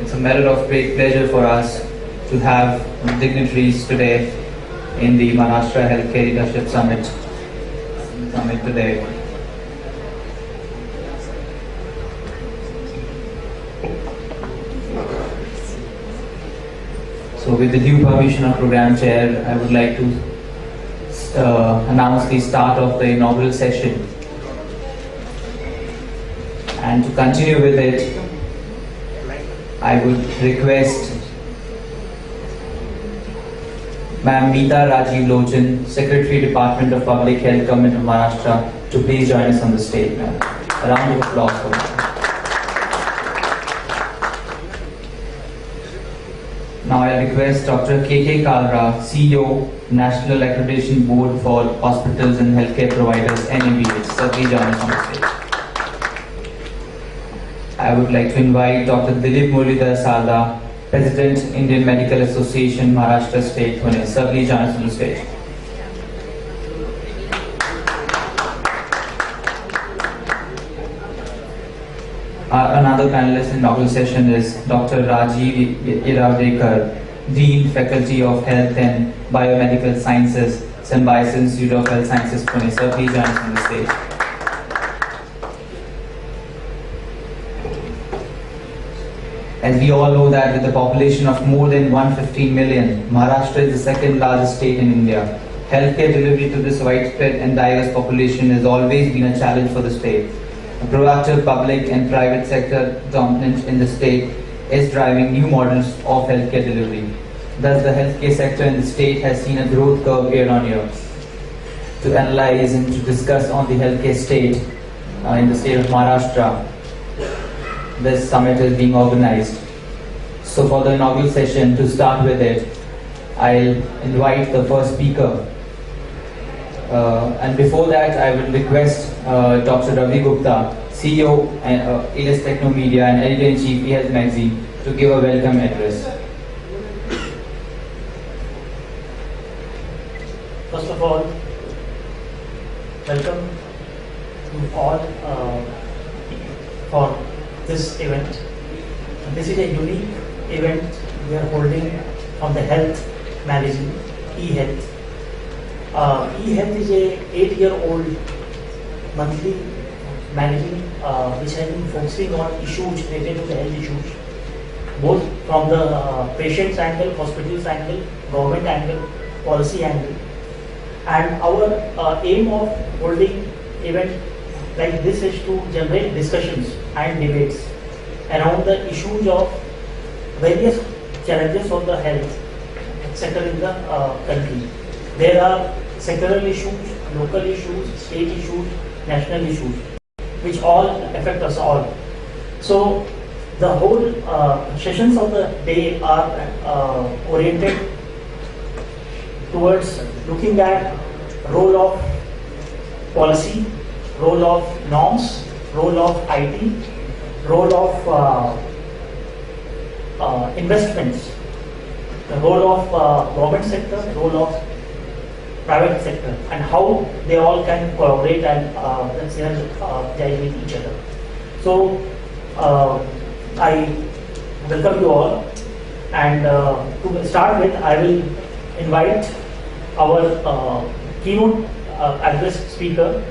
It's a matter of great pleasure for us to have dignitaries today in the Maharashtra Healthcare Leadership Summit today. So with the due permission of Program Chair, I would like to announce the start of the inaugural session. And to continue with it, I would request Ma'am Meeta Rajiv Lochan, Secretary, Department of Public Health, Government of Maharashtra, to please join us on the stage. A round of applause for her. Now I request Dr. K.K. Kalra, CEO, National Accreditation Board for Hospitals and Healthcare Providers, NABH. Sir, please join us on the stage. I would like to invite Dr. Dilip Muralidhar Sarda, President, Indian Medical Association, Maharashtra State, Pune. Sir, please join us on the stage. Another panelist in inaugural session is Dr. Rajiv Iravdekar, Dean, Faculty of Health and Biomedical Sciences, Symbiosis Institute of Health Sciences, Pune. Sir, please join us on the stage. As we all know that with a population of more than 115 million, Maharashtra is the second largest state in India. Healthcare delivery to this widespread and diverse population has always been a challenge for the state. A proactive public and private sector dominance in the state is driving new models of healthcare delivery. Thus, the healthcare sector in the state has seen a growth curve year on year. To analyze and to discuss on the healthcare state in the state of Maharashtra, this summit is being organized. So for the inaugural session, to start with it, I'll invite the first speaker. And before that, I will request Dr. Ravi Gupta, CEO and ALS Technomedia and Editor-in-Chief eHealth Magazine, to give a welcome address. First of all, welcome to all for this event. This is a unique event we are holding on the health magazine, eHealth. eHealth is a 8-year-old monthly magazine which has been focusing on issues related to the health issues, both from the patient's angle, hospital's angle, government angle, policy angle. And our aim of holding event like this is to generate discussions and debates around the issues of various challenges of the health sector in the country. There are sectoral issues, local issues, state issues, national issues, which all affect us all. So the whole sessions of the day are oriented towards looking at role of policy, role of norms, role of IT, role of investments, the role of government sector, role of private sector, and how they all can collaborate and synergize with each other. So I welcome you all, and to start with, I will invite our keynote address speaker,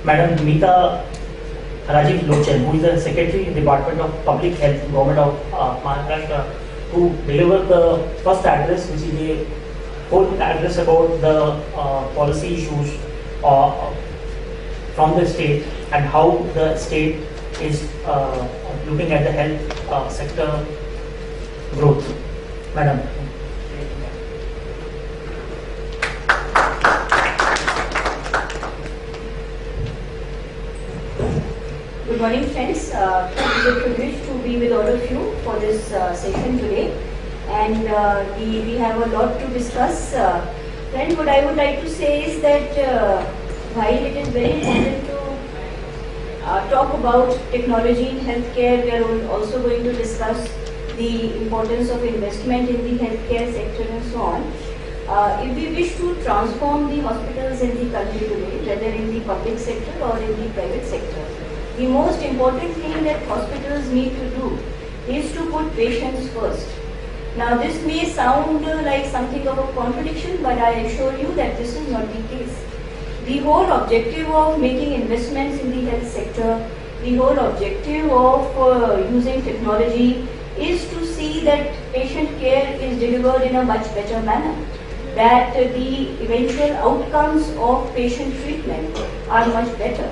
Madam Meeta Rajiv Lochan, who is the Secretary, Department of Public Health, Government of Maharashtra, to deliver the first address, which is a whole address about the policy issues from the state and how the state is looking at the health sector growth. Madam. Good morning, friends. It is a privilege to be with all of you for this session today, and we have a lot to discuss. Friend, what I would like to say is that while it is very important to talk about technology in healthcare, we are also going to discuss the importance of investment in the healthcare sector and so on. If we wish to transform the hospitals in the country today, whether in the public sector or in the private sector, the most important thing that hospitals need to do is to put patients first. Now this may sound like something of a contradiction, but I assure you that this is not the case. The whole objective of making investments in the health sector, the whole objective of using technology is to see that patient care is delivered in a much better manner, that the eventual outcomes of patient treatment are much better.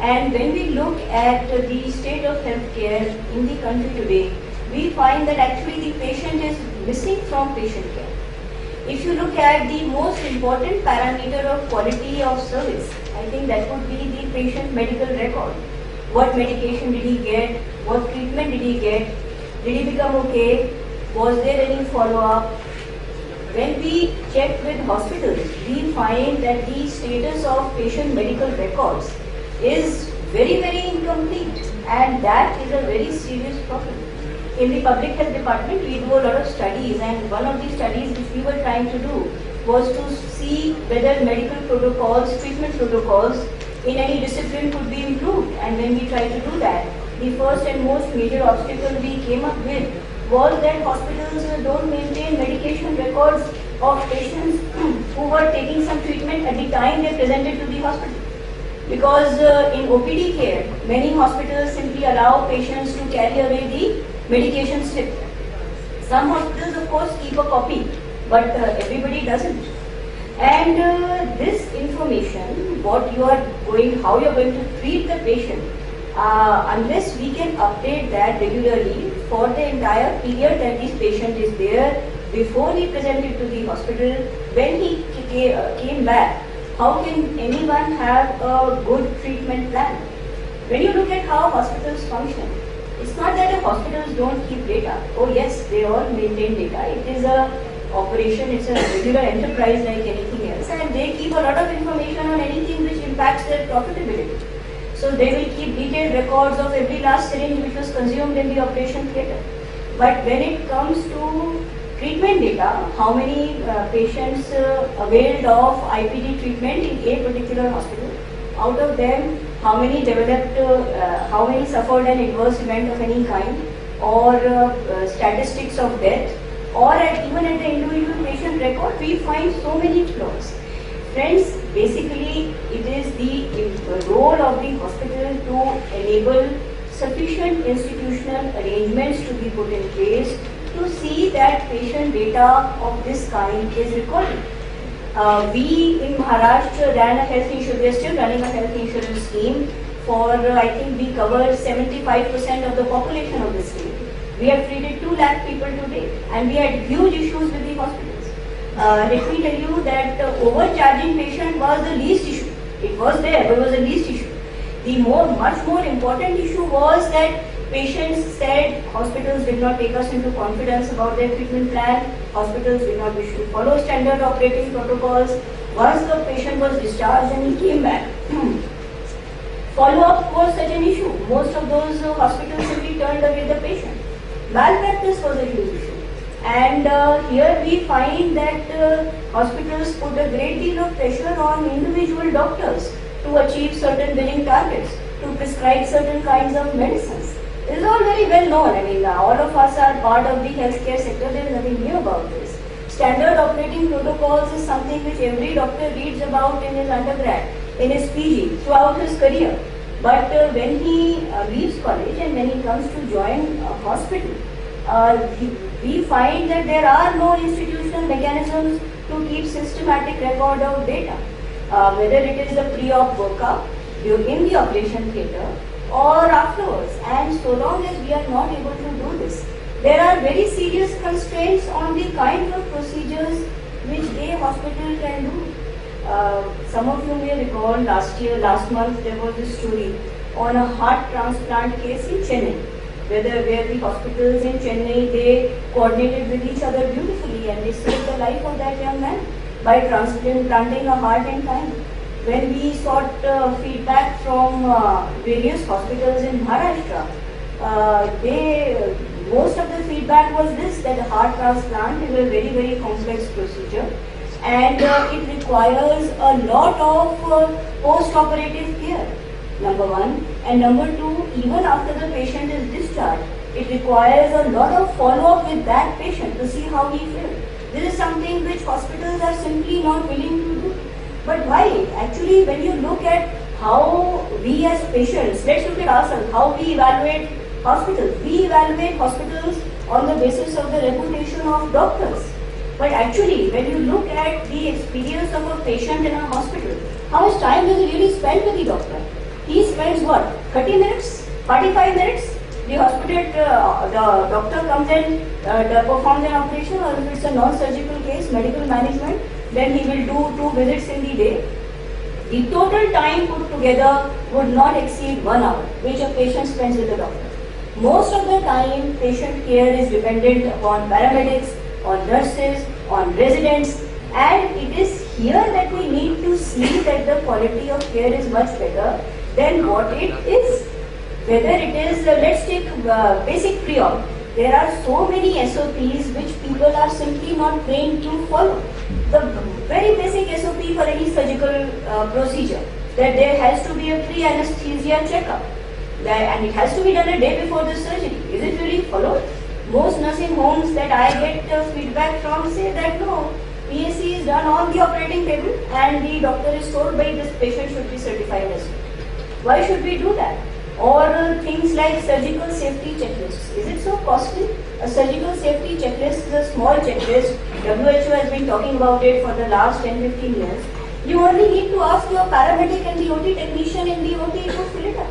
And when we look at the state of healthcare in the country today, we find that actually the patient is missing from patient care. If you look at the most important parameter of quality of service, I think that would be the patient medical record. What medication did he get? What treatment did he get? Did he become okay? Was there any follow-up? When we check with hospitals, we find that the status of patient medical records is very, very incomplete, and that is a very serious problem. In the public health department, we do a lot of studies, and one of the studies which we were trying to do was to see whether medical protocols, treatment protocols in any discipline could be improved. And when we tried to do that, the first and most major obstacle we came up with was that hospitals don't maintain medication records of patients who were taking some treatment at the time they presented to the hospital. Because in OPD care, many hospitals simply allow patients to carry away the medication slip. Some hospitals, of course, keep a copy, but everybody doesn't. And this information, how you are going to treat the patient, unless we can update that regularly for the entire period that this patient is there, before he presented to the hospital, when he came back, how can anyone have a good treatment plan? When you look at how hospitals function, it's not that the hospitals don't keep data. Oh yes, they all maintain data. It is a operation, it's a regular enterprise like anything else, and they keep a lot of information on anything which impacts their profitability. So they will keep detailed records of every last syringe which was consumed in the operation theatre. But when it comes to treatment data, how many patients availed of IPD treatment in a particular hospital, out of them, how many developed, how many suffered an adverse event of any kind, or statistics of death, or even at the individual patient record, we find so many flaws. Friends, basically it is the role of the hospital to enable sufficient institutional arrangements to be put in place to see that patient data of this kind is recorded. We in Maharashtra ran a health insurance, we are still running a health insurance scheme for, I think we covered 75% of the population of the state. We have treated 2 lakh people to date, and we had huge issues with the hospitals. Let me tell you that overcharging patient was the least issue. It was there, but it was the least issue. The much more important issue was that patients said hospitals did not take us into confidence about their treatment plan, hospitals did not wish to follow standard operating protocols. Once the patient was discharged and he came back, follow-up was such an issue. Most of those hospitals simply turned away the patient. Malpractice was a huge issue. And here we find that hospitals put a great deal of pressure on individual doctors to achieve certain billing targets, to prescribe certain kinds of medicines. This is all very well known. I mean, all of us are part of the healthcare sector. There is nothing new about this. Standard operating protocols is something which every doctor reads about in his undergrad, in his PG, throughout his career. But when he leaves college and when he comes to join a hospital, we find that there are no institutional mechanisms to keep systematic record of data. Whether it is the pre-op workup, in the operation theatre, or afterwards. And so long as we are not able to do this, there are very serious constraints on the kind of procedures which a hospital can do. Some of you may recall last month there was a story on a heart transplant case in Chennai, where the hospitals in Chennai, they coordinated with each other beautifully and they saved the life of that young man by transplanting a heart in time. When we sought feedback from various hospitals in Maharashtra, most of the feedback was this, that a heart transplant is a very, very complex procedure and it requires a lot of post-operative care, number one. And number two, even after the patient is discharged, It requires a lot of follow-up with that patient to see how he feels. This is something which hospitals are simply not willing to do. But why? Actually, when you look at how we as patients, let's look at ourselves, how we evaluate hospitals. We evaluate hospitals on the basis of the reputation of doctors. But actually, when you look at the experience of a patient in a hospital, how much time does he really spend with the doctor? He spends what? 30 minutes? 45 minutes? The hospital, the doctor comes in, performs an operation, or if it's a non-surgical case, medical management, then he will do 2 visits in the day. The total time put together would not exceed 1 hour, which a patient spends with the doctor. Most of the time, patient care is dependent upon paramedics, on nurses, on residents, and it is here that we need to see that the quality of care is much better than what it is. Whether it is, let's take basic pre-op. There are so many SOPs which people are simply not trained to follow. The very basic SOP for any surgical procedure, that there has to be a pre-anesthesia checkup, and it has to be done a day before the surgery. Is it really followed? Most nursing homes that I get feedback from say that no, PAC is done on the operating table and the doctor is told by this patient should be certified as well. Why should we do that? Or things like surgical safety checklists. Is it so costly? A surgical safety checklist is a small checklist. WHO has been talking about it for the last 10-15 years. You only need to ask your paramedic and the OT technician in the OT to fill it up.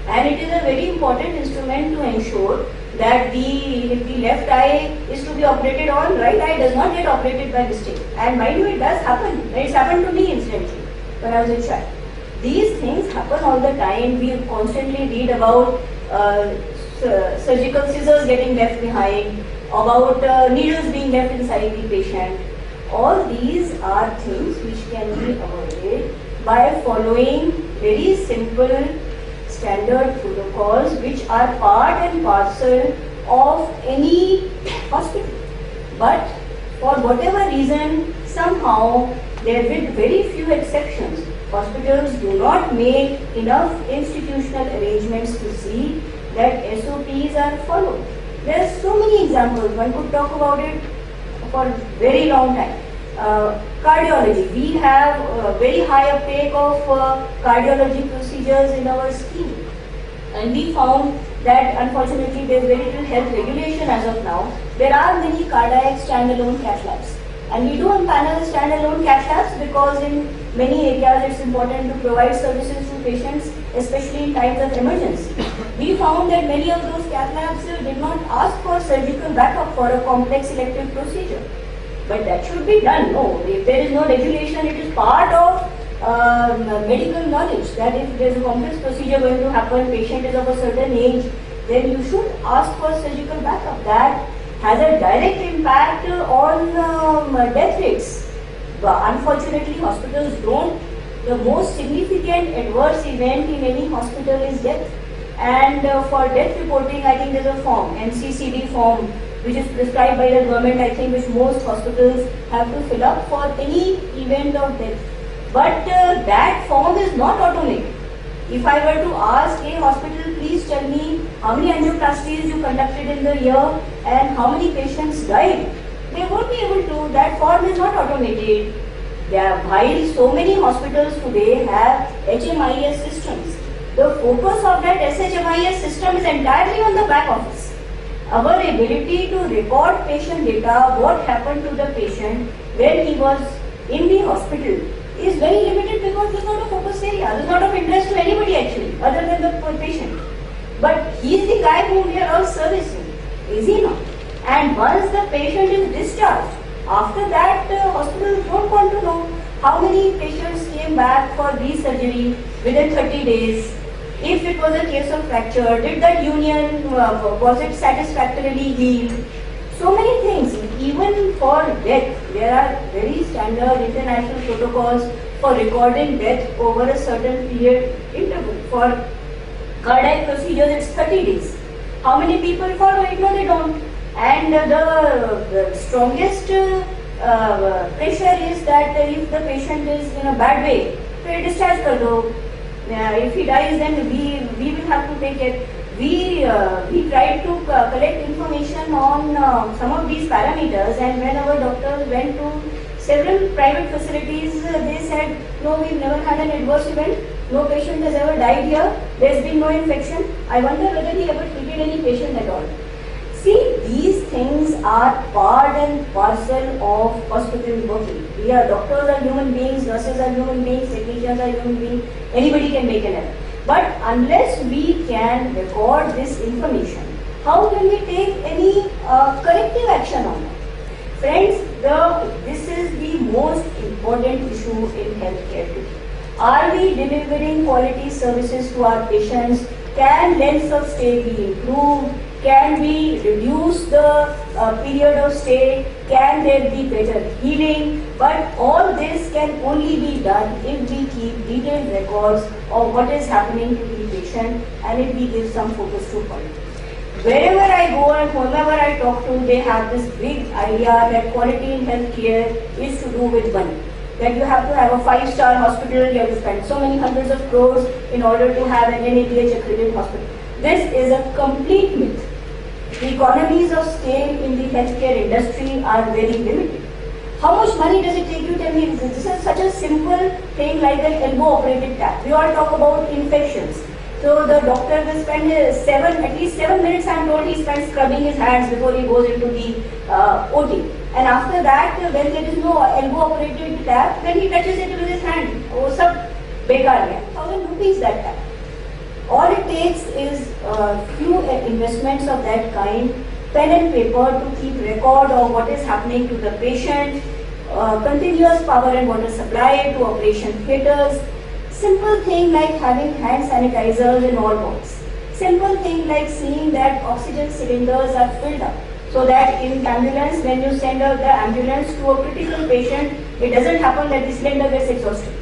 And it is a very important instrument to ensure that if the left eye is to be operated on, right eye does not get operated by mistake. And mind you, it does happen. It's happened to me incidentally when I was a child. These things happen all the time. We constantly read about surgical scissors getting left behind, about needles being left inside the patient. All these are things which can be avoided by following very simple standard protocols which are part and parcel of any hospital. But for whatever reason, somehow, with very few exceptions, hospitals do not make enough institutional arrangements to see that SOPs are followed. There are so many examples. One could talk about it for a very long time. Cardiology. We have very high uptake of cardiology procedures in our scheme. And we found that unfortunately there is very little health regulation as of now. There are many cardiac standalone cath labs. And we do empanel standalone cath labs because in many areas it's important to provide services to patients, especially in times of emergency. We found that many of those cath labs did not ask for surgical backup for a complex elective procedure. But that should be done. No, if there is no regulation, it is part of medical knowledge that if there is a complex procedure going to happen, patient is of a certain age, then you should ask for surgical backup. That has a direct impact on death rates. But unfortunately, hospitals don't. The most significant adverse event in any hospital is death. And for death reporting, I think there's a form, MCCD form, which is prescribed by the government, I think, which most hospitals have to fill up for any event of death. But that form is not automated. If I were to ask a hospital, please tell me how many angioplasties you conducted in the year and how many patients died, they won't be able to. That form is not automated. While so many hospitals today have HMIS systems, the focus of that SHMIS system is entirely on the back office. Our ability to record patient data, what happened to the patient when he was in the hospital, is very limited because it's not a focus area. It's not of interest to anybody actually, other than the patient. But he is the guy whom we are all servicing, is he not? And once the patient is discharged, after that hospitals don't want to know how many patients came back for resurgery within 30 days. If it was a case of fracture, did that union, was it satisfactorily healed? So many things. Even for death, there are very standard international protocols for recording death over a certain period interval. For cardiac procedures, it's 30 days. How many people follow it? No, they don't. And the strongest pressure is that if the patient is in a bad way, तो discharge कर दो. If he dies, then we will have to take it. we tried to collect information on some of these parameters, and when our doctors went to several private facilities, they said, no, we've never had an adverse event, no patient has ever died here, there's been no infection. I wonder whether he ever treated any patient at all. See, these things are part and parcel of hospital working. We are doctors are human beings, nurses are human beings, technicians are human beings, anybody can make an error. But unless we can record this information, how can we take any corrective action on it? Friends, this is the most important issue in healthcare today. Are we delivering quality services to our patients? Can length of stay be improved? Can we reduce the period of stay? Can there be better healing? But all this can only be done if we keep detailed records of what is happening to the patient and if we give some focus to quality. Wherever I go and whomever I talk to, they have this big idea that quality in healthcare is to do with money. That you have to have a 5-star hospital, you have to spend so many hundreds of crores in order to have an NABH accredited hospital. This is a complete myth. The economies of scale in the healthcare industry are very limited. How much money does it take you? Tell me. This is such a simple thing like an elbow operated tap. We all talk about infections. So the doctor will spend at least 7 minutes, I am told, he spends scrubbing his hands before he goes into the OT. And after that, when there is no elbow operated tap, then he touches it with his hand. Oh, sab bekar hai. 1,000 rupees that tap. All it takes is few investments of that kind, pen and paper to keep record of what is happening to the patient, continuous power and water supply to operation theatres, simple thing like having hand sanitizers in all wards, simple thing like seeing that oxygen cylinders are filled up, so that in ambulance, when you send out the ambulance to a critical patient, it doesn't happen that the cylinder gets exhausted.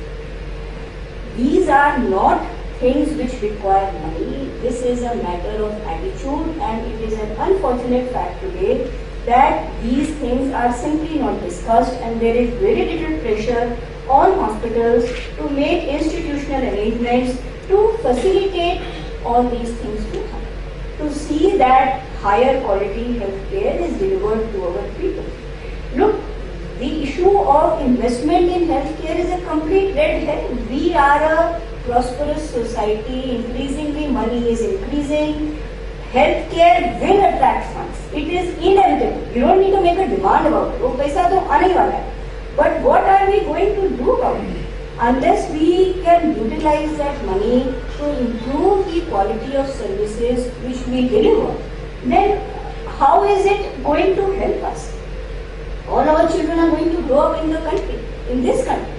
These are not things which require money. This is a matter of attitude, and it is an unfortunate fact today that these things are simply not discussed, and there is very little pressure on hospitals to make institutional arrangements to facilitate all these things to happen, to see that higher quality healthcare is delivered to our people. Look, the issue of investment in healthcare is a complete red herring. We are a prosperous society, increasingly money is increasing, healthcare will attract funds. It is inevitable. You don't need to make a demand about it. वो पैसा तो आने ही वाला है. But what are we going to do about it? Unless we can utilize that money to improve the quality of services which we deliver, then how is it going to help us? All our children are going to grow up in the country, in this country.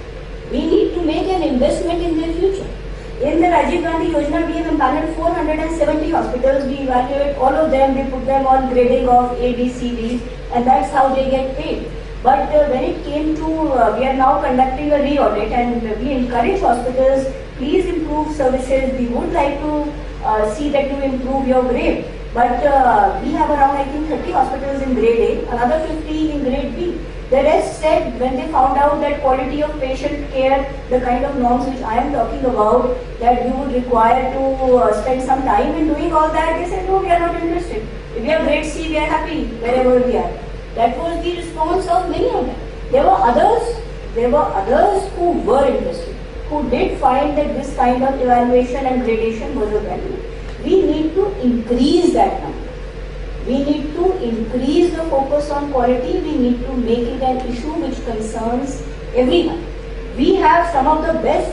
We need to make an investment in their future. In the Rajiv Gandhi Yojana, we have empaneled 470 hospitals. We evaluate all of them, we put them on grading of A, B, C, D, and that's how they get paid. But when it came to, we are now conducting a re-audit, and we encourage hospitals, please improve services. We would like to see that you improve your grade. But we have around, I think, 30 hospitals in grade A, another 50 in grade B. The rest said, when they found out that quality of patient care, the kind of norms which I am talking about, that you would require to spend some time in doing all that, they said, no, we are not interested. If we are grade C, we are happy wherever we are. That was the response of many of them. There were others who were interested, who did find that this kind of evaluation and gradation was of value. We need to increase that number. We need to increase the focus on quality. We need to make it an issue which concerns everyone. We have some of the best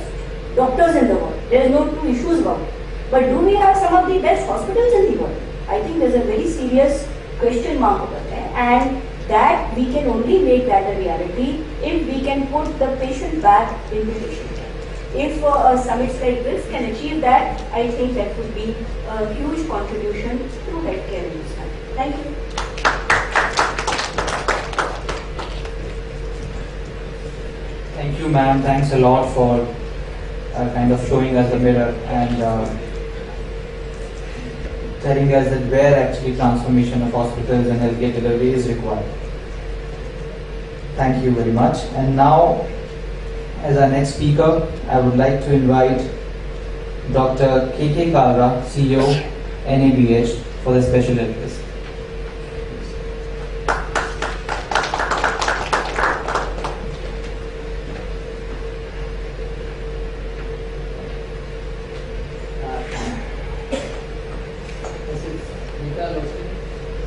doctors in the world. There is no two issues about it. But do we have some of the best hospitals in the world? I think there is a very serious question mark over there, and that we can only make that a reality if we can put the patient back in the patient care. If summits like this can achieve that, I think that would be a huge contribution to healthcare in this country. Thank you. Thank you, ma'am. Thanks a lot for kind of showing us the mirror and telling us that where actually transformation of hospitals and healthcare delivery is required. Thank you very much. And now, as our next speaker, I would like to invite Dr. K.K. Kalra, CEO, NABH for the special request.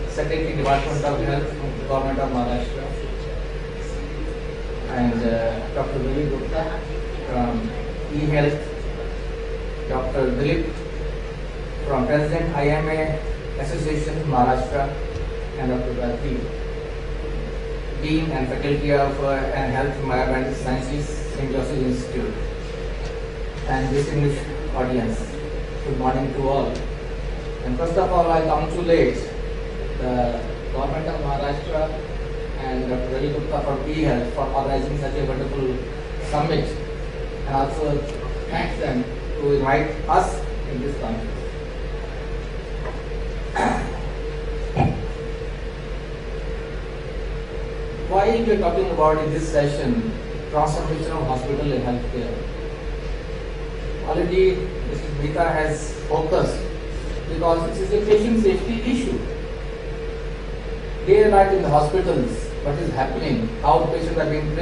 Secretary Department of Health from the Government of Maharashtra, and Dr. Dilip Gupta from eHealth, Dr. Dilip from President IMA Association Maharashtra, and Dr. Bharti, Dean and Faculty of Health Biomedical Sciences, St. Joseph Institute, and distinguished audience. Good morning to all. And first of all, I congratulate the Government of Maharashtra and Dr. Dilip Gupta from eHealth for organizing such a wonderful summit, and also thank them to invite us in this conference. Why we are talking about in this session transformation of hospital and healthcare? Already Mr. Mehta has focused because this is a patient safety issue. Day and night in the hospitals, what is happening, how patients are being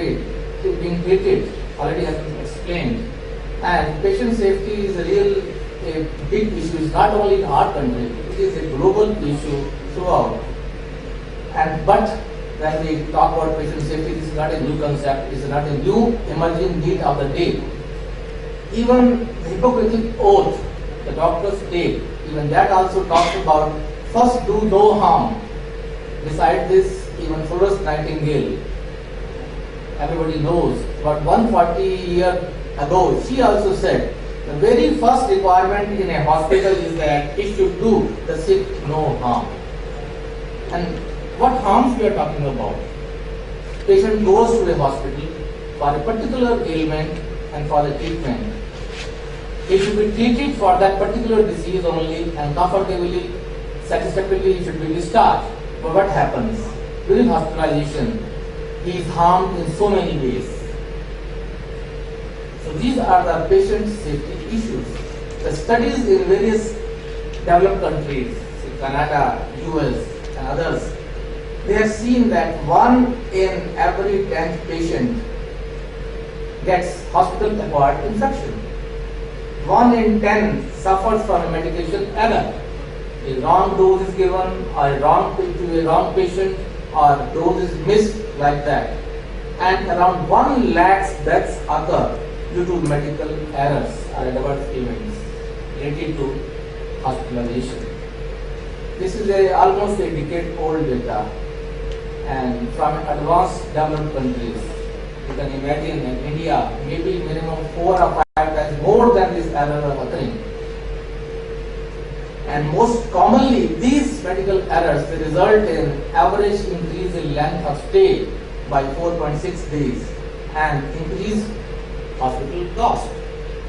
treated, already has been explained. And patient safety is a big issue. It's not only in our country, it is a global issue throughout. But when we talk about patient safety, this is not a new concept, it's not a new emerging need of the day. Even the Hippocratic Oath, the doctors take, even that also talks about first do no harm. Beside this, even Florence Nightingale, everybody knows, but 140 years ago, she also said, the very first requirement in a hospital is that it should do the sick no harm. And what harms we are talking about? Patient goes to a hospital for a particular ailment and for the treatment. He should be treated for that particular disease only, and comfortably, satisfactorily he should be discharged. But what happens? During hospitalization, he is harmed in so many ways. So these are the patient safety issues. The studies in various developed countries, Canada, US and others, they have seen that 1 in every 10th patient gets hospital-acquired infection. 1 in 10 suffers from a medication error. A wrong dose is given, or to a wrong patient, or dose is missed like that. And around 1 lakh deaths occur due to medical errors or adverse events related to hospitalization. This is almost a decade-old data, and from advanced developed countries, you can imagine in India, maybe minimum 4 or 5 times more than this error are occurring. And most commonly, these medical errors they result in average increase in length of stay by 4.6 days and increased hospital cost.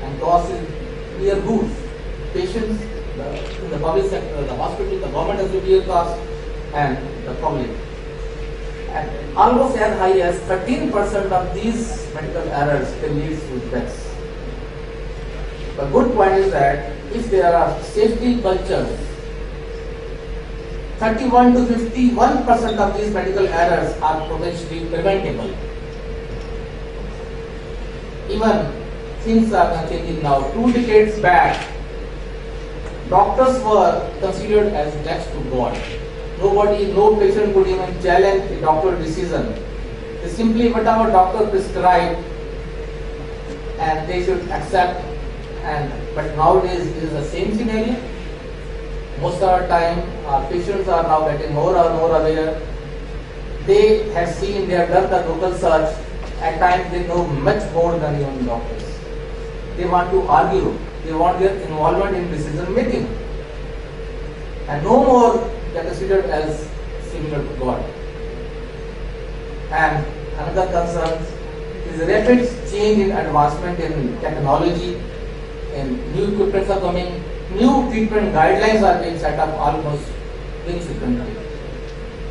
And cost is near goods. Patients in the public sector, the hospital, the government has to bear cost, and the public. And almost as high as 13% of these medical errors can lead to deaths. The good point is that if there are safety cultures, 31 to 51% of these medical errors are potentially preventable. Even things are changing now. 2 decades back, doctors were considered as next to God. No patient could even challenge a doctor's decision. They simply whatever doctor prescribed, and they should accept. But nowadays it is the same scenario. Most of the time, our patients are now getting more and more aware. They have seen, they have done the Google search. At times they know much more than even doctors. They want to argue. They want their involvement in decision making. And no more they are considered as similar to God. And another concern is rapid change in advancement in technology, and new equipments are coming, new treatment guidelines are being set up almost very frequently.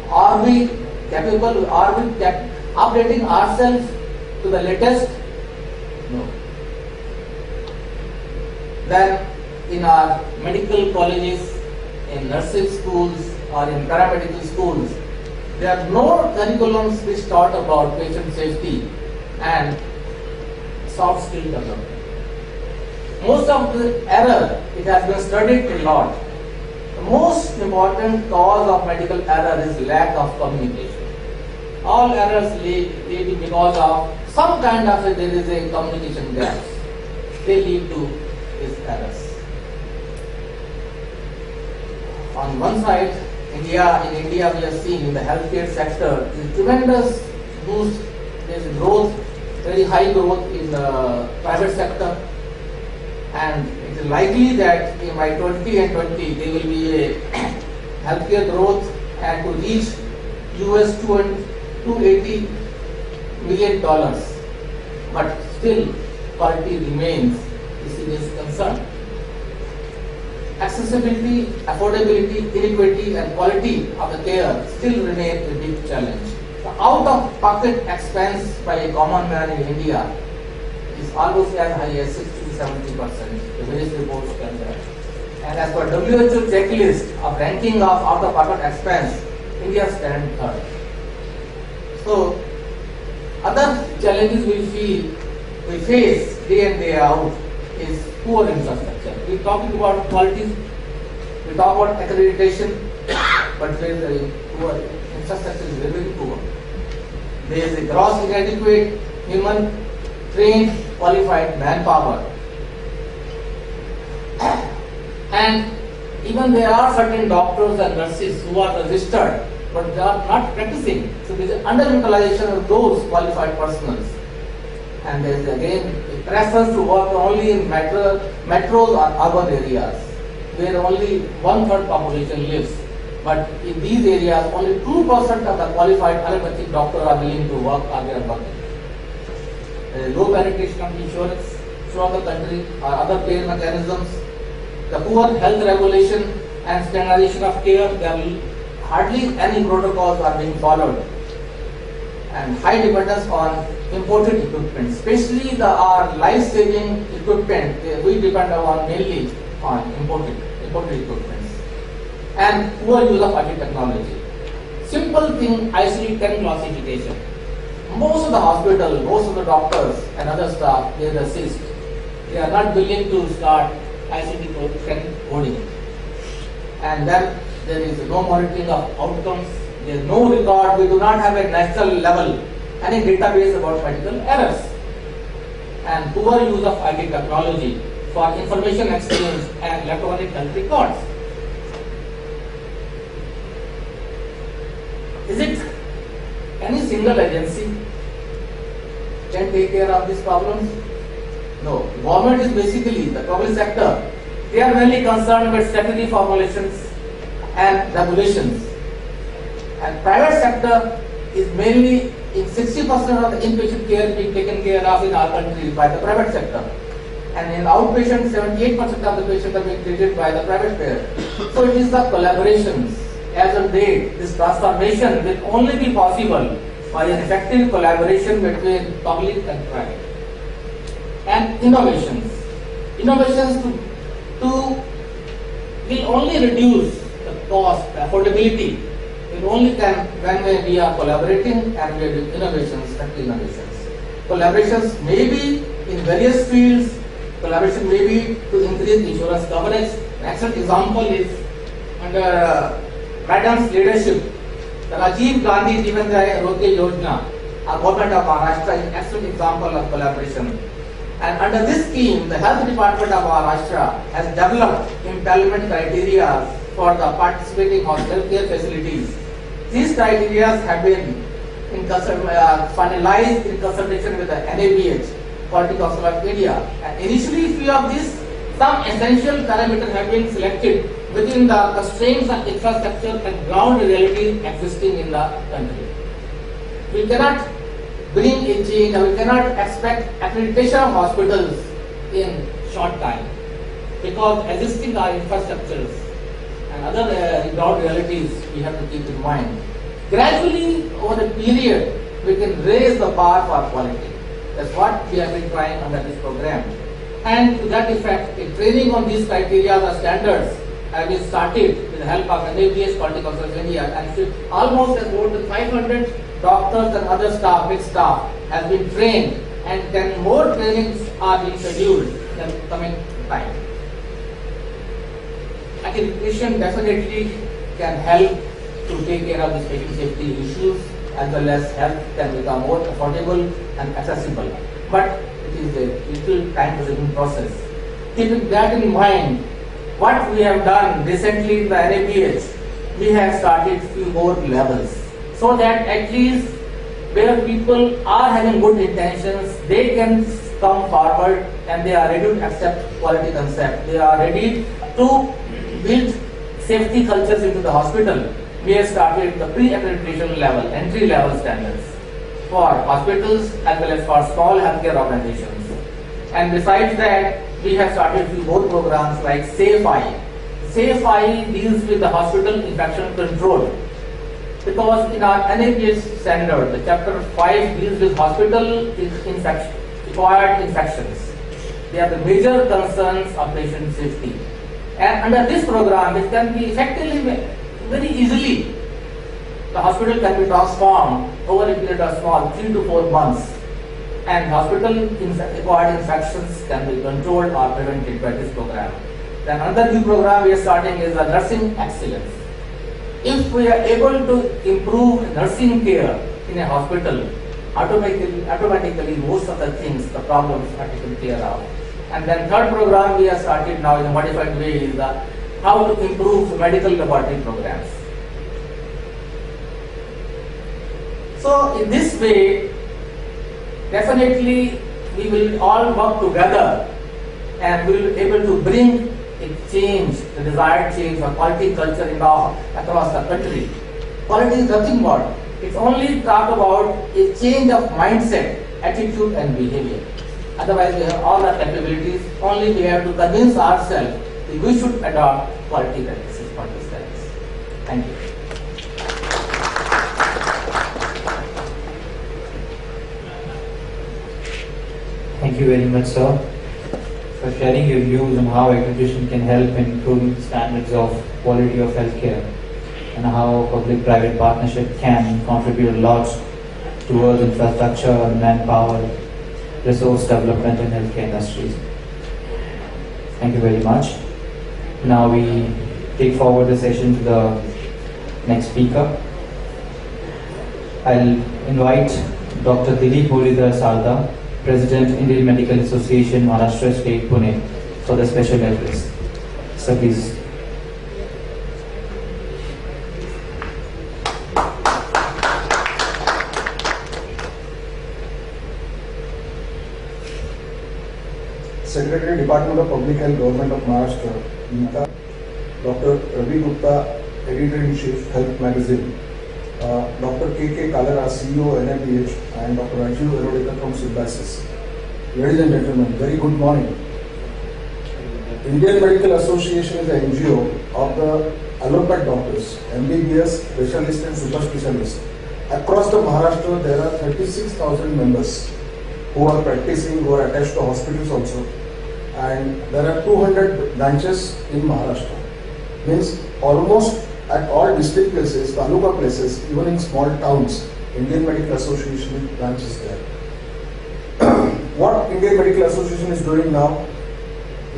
Are we capable, updating ourselves to the latest? No. Then in our medical colleges, in nursing schools or in paramedical schools, there are no curriculums which taught about patient safety and soft skill development. Most of the error, it has been studied a lot. The most important cause of medical error is lack of communication. All errors may be because of some kind of there is a communication gap. They lead to these errors. On one side, in India we have seen in the healthcare sector is tremendous boost. There is growth, very high growth in the private sector, and it is likely that by 2020 there will be a healthcare growth and to reach US $280 million. But still, quality remains a serious concern. Accessibility, affordability, inequity, and quality of the care still remain a big challenge. The out-of-pocket expense by a common man in India is almost as high as 60 to 70%. The various reports tell that. And as per WHO checklist of ranking of out-of-pocket expense, India stands third. So, other challenges we face day in day out is poor infrastructure. We are talking about quality, we talk about accreditation, but very poor infrastructure is very poor. There is a gross inadequate human trained qualified manpower, and even there are certain doctors and nurses who are registered but they are not practicing. So there is underutilization of those qualified personnel. And there is again a preference to work only in metros or urban areas where only 1/3 population lives. But in these areas, only 2% of the qualified allopathic doctors are willing to work or they are working. There is low penetration of insurance throughout the country or other payer mechanisms. The poor health regulation and standardization of care, there are hardly any protocols are being followed. And high dependence on imported equipment, especially our life-saving equipment, we depend on mainly on imported equipment. And poor use of IT technology. Simple thing, ICD-10 classification. Most of the hospitals, most of the doctors and other staff, they resist. They are not willing to start ICD-10 coding. And then there is no monitoring of outcomes. There is no record. We do not have a national level any database about medical errors. And poor use of IT technology for information exchange and electronic health records. Is it any single agency can take care of these problems? No. Government is basically the public sector. They are mainly concerned with statutory formulations and regulations. And private sector is mainly in 60% of the inpatient care being taken care of in our country by the private sector. And in outpatient, 78% of the patients are being treated by the private payer. So it is the collaborations. As of date, this transformation will only be possible by an effective collaboration between public and private. And innovations. Innovations will only reduce the cost, the affordability. It only can when we are collaborating and we are doing innovations, effective innovations. Collaborations may be in various fields. Collaboration may be to increase insurance coverage. An excellent example is under Madam's leadership, the Rajiv Gandhi Jeevan Arogya Yojana, our government of Maharashtra is an excellent example of collaboration. And under this scheme, the Health Department of Maharashtra has developed implementation criteria for the participating healthcare facilities. These criteria have been finalized in consultation with the NABH, Quality Council of India. And initially, few of these, some essential parameters have been selected within the constraints of infrastructure and ground realities existing in the country. We cannot bring a change, and we cannot expect accreditation of hospitals in short time because existing our infrastructures and other ground realities we have to keep in mind. Gradually, over a period, we can raise the bar for quality. That's what we have been trying under this program. And to that effect, a training on these criteria or standards we started with the help of NABS Quality Council of India, and almost more than 500 doctors and other staff, big staff, has been trained, and then more trainings are being scheduled in the coming time. Accreditation definitely can help to take care of these patient safety issues, as well as health can become more affordable and accessible. But it is a little time-consuming process. Keeping that in mind, what we have done recently in the NABH, we have started few more levels, so that at least where people are having good intentions, they can come forward and they are ready to accept quality concept. They are ready to build safety cultures into the hospital. We have started the pre-accreditation level, entry level standards for hospitals as well as for small healthcare organizations. And besides that, we have started few more programs like SafeEye. SafeEye deals with the hospital infection control, because in our NABH standard, the chapter 5 deals with hospital acquired infections. They are the major concerns of patient safety. And under this program, it can be effectively, very easily, the hospital can be transformed over a period of small 3 to 4 months, and hospital acquired infections can be controlled or prevented by this program. Then another new program we are starting is the nursing excellence. If we are able to improve nursing care in a hospital, automatically most of the things, the problems are taken care of. And then third program we have started now in a modified way is the how to improve medical laboratory programs. So in this way, definitely we will all work together and we will be able to bring a change, the desired change for quality culture across the country. Quality is nothing more. It's only talk about a change of mindset, attitude and behavior. Otherwise we have all the capabilities, only we have to convince ourselves that we should adopt quality practices for this practice. Thank you. Thank you very much, sir, for sharing your views on how accreditation can help in improving the standards of quality of healthcare and how public-private partnership can contribute a lot towards infrastructure, manpower, resource development in healthcare industries. Thank you very much. Now we take forward the session to the next speaker. I'll invite Dr. Dilip Muridhar Sarda, President, Indian Medical Association, Maharashtra State, Pune, for the special address. Sir, please. Secretary, Department of Public Health, Government of Maharashtra, Dr. Ravi Gupta, Editor-in-Chief, Health Magazine, Dr. K.K. Kalera, CEO, NIPH, and Dr. Rajiv Erodekar from Symbiosis. Ladies and gentlemen, very good morning. Indian Medical Association is an NGO of the allopath doctors, MBBS, specialists and super specialists. Across the Maharashtra, there are 36,000 members who are practicing, who are attached to hospitals also. And there are 200 branches in Maharashtra. Means almost at all district places, taluka places, even in small towns, Indian Medical Association branch is there. What Indian Medical Association is doing now?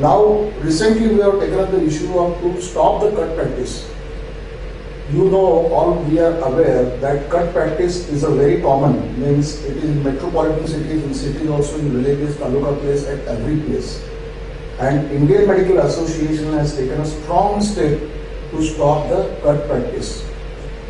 Now, recently we have taken up the issue of to stop the cut practice. You know, all we are aware that cut practice is a very common, means it is in metropolitan cities, in cities also, in villages, taluka place, at every place. And Indian Medical Association has taken a strong step to stop the cut practice.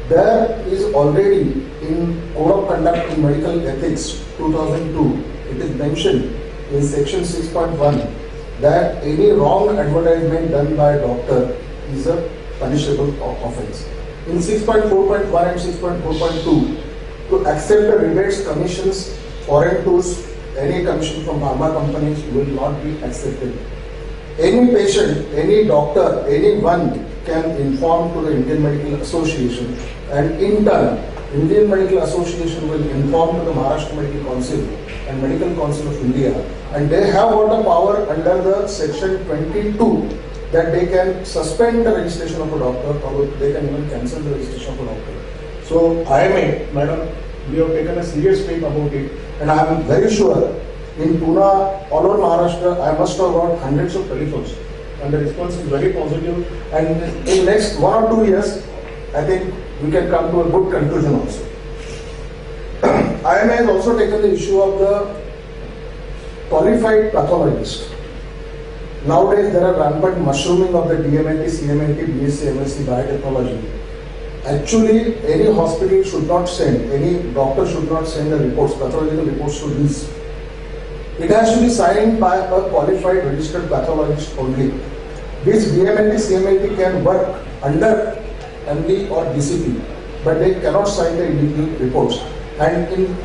There is already in Code of Conduct in Medical Ethics 2002, it is mentioned in section 6.1 that any wrong advertisement done by a doctor is a punishable offence. In 6.4.1 and 6.4.2, to accept the rebates, commissions, foreign tours, any commission from pharma companies will not be accepted. Any patient, any doctor, anyone can inform to the Indian Medical Association, and in turn, Indian Medical Association will inform to the Maharashtra Medical Council and Medical Council of India, and they have got a power under the section 22 that they can suspend the registration of a doctor, or they can even cancel the registration of a doctor. So IMA, madam, we have taken a serious step about it, and I am very sure in Pune, all over Maharashtra, I must have got hundreds of telephones, and the response is very positive. And in next 1 or 2 years, I think we can come to a good conclusion also. IMA has also taken the issue of the qualified pathologist. Nowadays, there are rampant mushrooming of the DMLT, CMLT, BSc, MSc biotechnology. Actually, any hospital should not send, any doctor should not send the reports, pathological reports to this. It has to be signed by a qualified registered pathologist only. This DMLT, CMLT can work under MD or DCP, but they cannot sign the individual reports. And in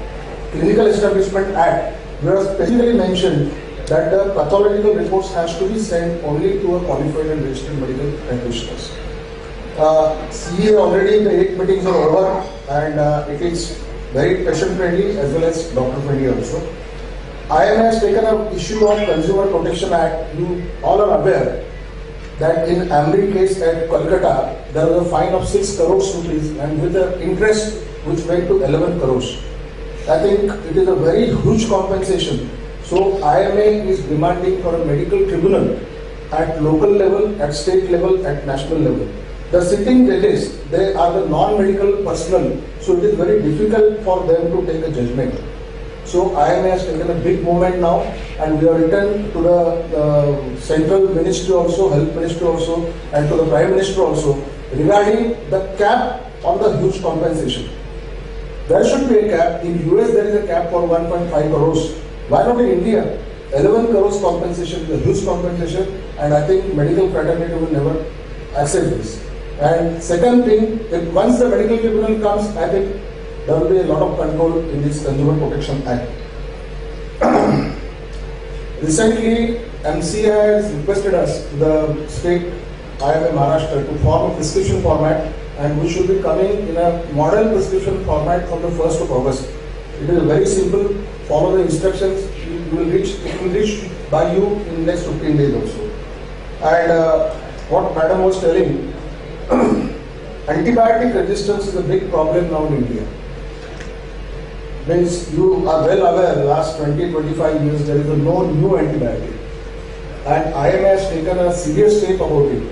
Clinical Establishment Act, we have specifically mentioned that the pathological reports has to be sent only to a qualified and registered medical practitioners. CA already the 8 meetings are over, and it is very patient friendly as well as doctor friendly also. IMA has taken up issue of Consumer Protection Act. You all are aware that in Amri case at Kolkata, there was a fine of 6 crores rupees, and with the interest which went to 11 crores. I think it is a very huge compensation. So IMA is demanding for a medical tribunal at local level, at state level, at national level. The sitting judges, they are the non-medical personnel, so it is very difficult for them to take a judgment. So IMA has taken a big movement now, and we have written to the central ministry also, health ministry also, and to the prime minister also regarding the cap on the huge compensation. There should be a cap. In US there is a cap for 1.5 crores. Why not in India? 11 crores compensation is a huge compensation, and I think medical fraternity will never accept this. And second thing, if once the medical tribunal comes, I think there will be a lot of control in this Consumer Protection Act. Recently, MCI has requested us, the state IMA Maharashtra, to form a prescription format, and we should be coming in a model prescription format from the 1st of August. It is very simple. Follow the instructions. It will reach by you in the next 15 days also. And what Madam was telling, antibiotic resistance is a big problem now in India. Means you are well aware, last 20-25 years there is no new antibiotic, and IMA has taken a serious step about it.